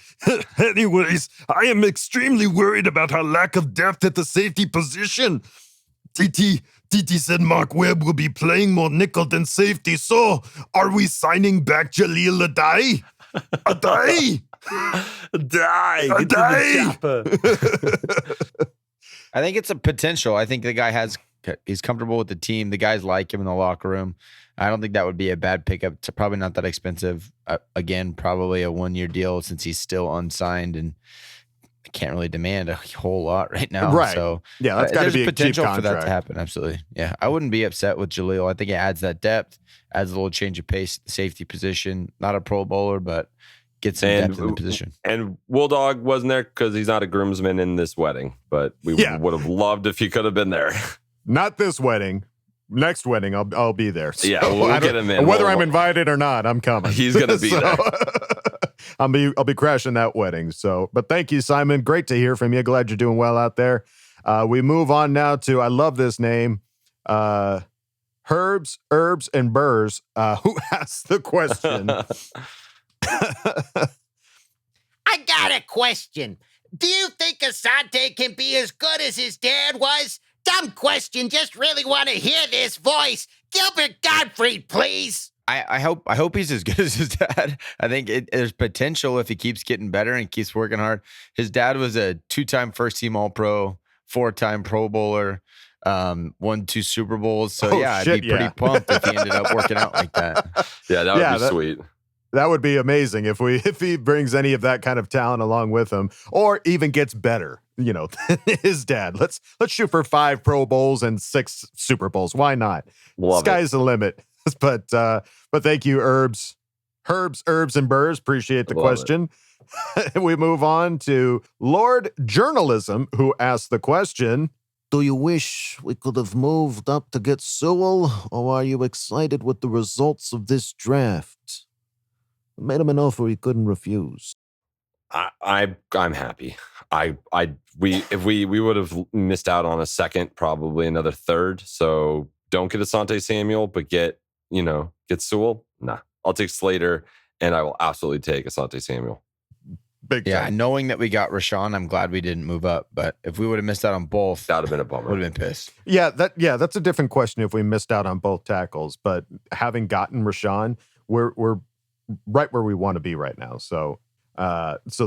Anyways, I am extremely worried about our lack of depth at the safety position. TT said Mark Webb will be playing more nickel than safety, so are we signing back Jaleel Adai? Adai! I think it's a potential. I think the guy he's comfortable with the team. The guys like him in the locker room. I don't think that would be a bad pickup. It's probably not that expensive. Again, probably a 1-year deal since he's still unsigned and can't really demand a whole lot right now. Right. So yeah, that's got to be a potential cheap for that to contract. happen. Absolutely. Yeah. I wouldn't be upset with Jaleel. I think it adds that depth, adds a little change of pace at the safety position. Not a Pro Bowler, but gets some depth in the position. And Will Dog wasn't there because he's not a groomsman in this wedding, but we would have loved if he could have been there. Not this wedding. Next wedding, I'll be there. So yeah, we'll get him in. Whether I'm invited or not, I'm coming. He's gonna be there. I'll be crashing that wedding. So, but thank you, Simon. Great to hear from you. Glad you're doing well out there. We move on now to, I love this name, Herbs, Herbs, and Burrs, who asked the question. I got a question. Do you think Asante can be as good as his dad was? Dumb question. Just really want to hear this voice. Gilbert Gottfried, please. I hope he's as good as his dad. I think there's potential if he keeps getting better and keeps working hard. His dad was a 2-time first-team All-Pro, 4-time Pro Bowler, won 2 Super Bowls. So I'd be pretty pumped if he ended up working out like that. Yeah, that would be sweet. That would be amazing if he brings any of that kind of talent along with him, or even gets better, than his dad. Let's shoot for 5 Pro Bowls and 6 Super Bowls. Why not? Sky's the limit. But thank you, Herbs, and Burrs. Appreciate the question. We move on to Lord Journalism, who asked the question. Do you wish we could have moved up to get Sewell, or are you excited with the results of this draft? We made him an offer he couldn't refuse. I'm happy. If we would have missed out on a second, probably another third. So don't get Asante Samuel, but get Sewell. Nah, I'll take Slater, and I will absolutely take Asante Samuel. Big time. Yeah, knowing that we got Rashawn, I'm glad we didn't move up. But if we would have missed out on both, that would have been a bummer. Would have been pissed. Yeah, that's a different question if we missed out on both tackles. But having gotten Rashawn, we're right where we want to be right now. So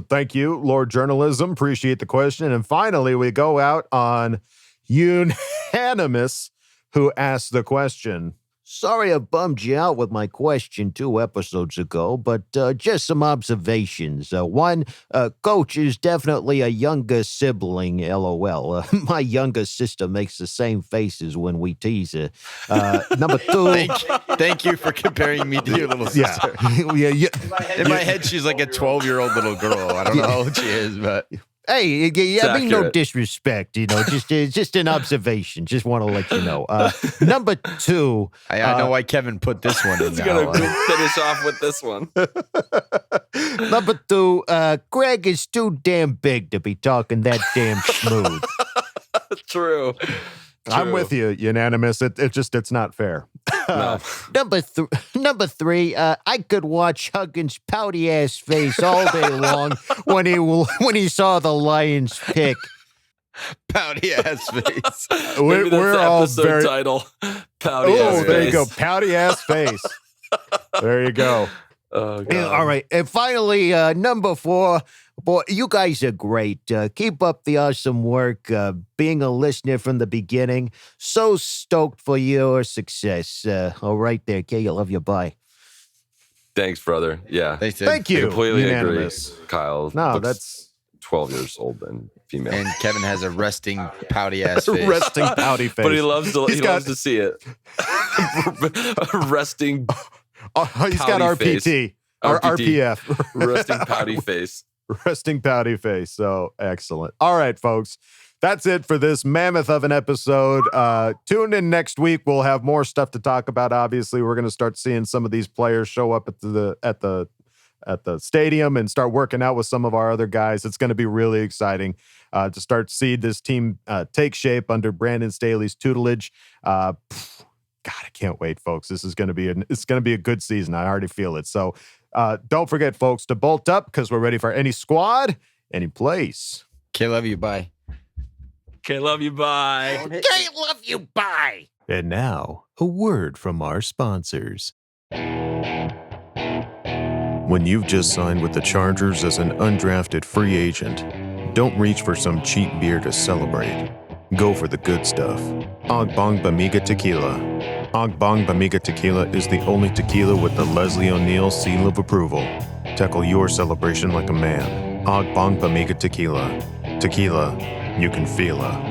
thank you, Lord Journalism. Appreciate the question. And finally, we go out on Unanimous, who asked the question. Sorry I bummed you out with my question 2 episodes ago, but just some observations. One, Coach is definitely a younger sibling, LOL. My younger sister makes the same faces when we tease her. Number 2... Thank you for comparing me to your little sister. Yeah. In my head, she's like a 12-year-old little girl. I don't know how old she is, but... Hey, I mean, no disrespect, just an observation. Just want to let you know. Number 2. I know why Kevin put this one in. He's going to finish off with this one. Number 2, Greg is too damn big to be talking that damn smooth. True. I'm with you, unanimous. It's not fair. No. Number 3, I could watch Huggins' pouty ass face all day long when he saw the Lions pick. Pouty ass face. We're all very title. Pouty ass face. There you go. Pouty ass face. There you go. Oh, God. All right, and finally, number 4. Boy, you guys are great. Keep up the awesome work. Being a listener from the beginning, so stoked for your success. All right there, Kay, I love you. Bye. Thanks, brother. Yeah. Thank you. I completely Unanimous. agree. Kyle. No, looks that's 12 years old and female. And Kevin has a resting pouty ass face. Resting pouty face. But he loves to see it. Resting. He's got RPT. Face. Or RPF. Resting pouty face. Resting pouty face. So excellent. All right, folks. That's it for this mammoth of an episode. Tune in next week. We'll have more stuff to talk about. Obviously, we're going to start seeing some of these players show up at the stadium and start working out with some of our other guys. It's going to be really exciting to start see this team take shape under Brandon Staley's tutelage. God, I can't wait, folks. This is going to be a good season. I already feel it. So don't forget, folks, to bolt up because we're ready for any squad, any place. Okay, love you. Bye. Okay, love you. Bye. Okay, love you. Bye. And now, a word from our sponsors. When you've just signed with the Chargers as an undrafted free agent, don't reach for some cheap beer to celebrate. Go for the good stuff. Ogbongbemiga Tequila. Ogbongbemiga Tequila is the only tequila with the Leslie O'Neal seal of approval. Tackle your celebration like a man. Ogbongbemiga Tequila. Tequila, you can feel her.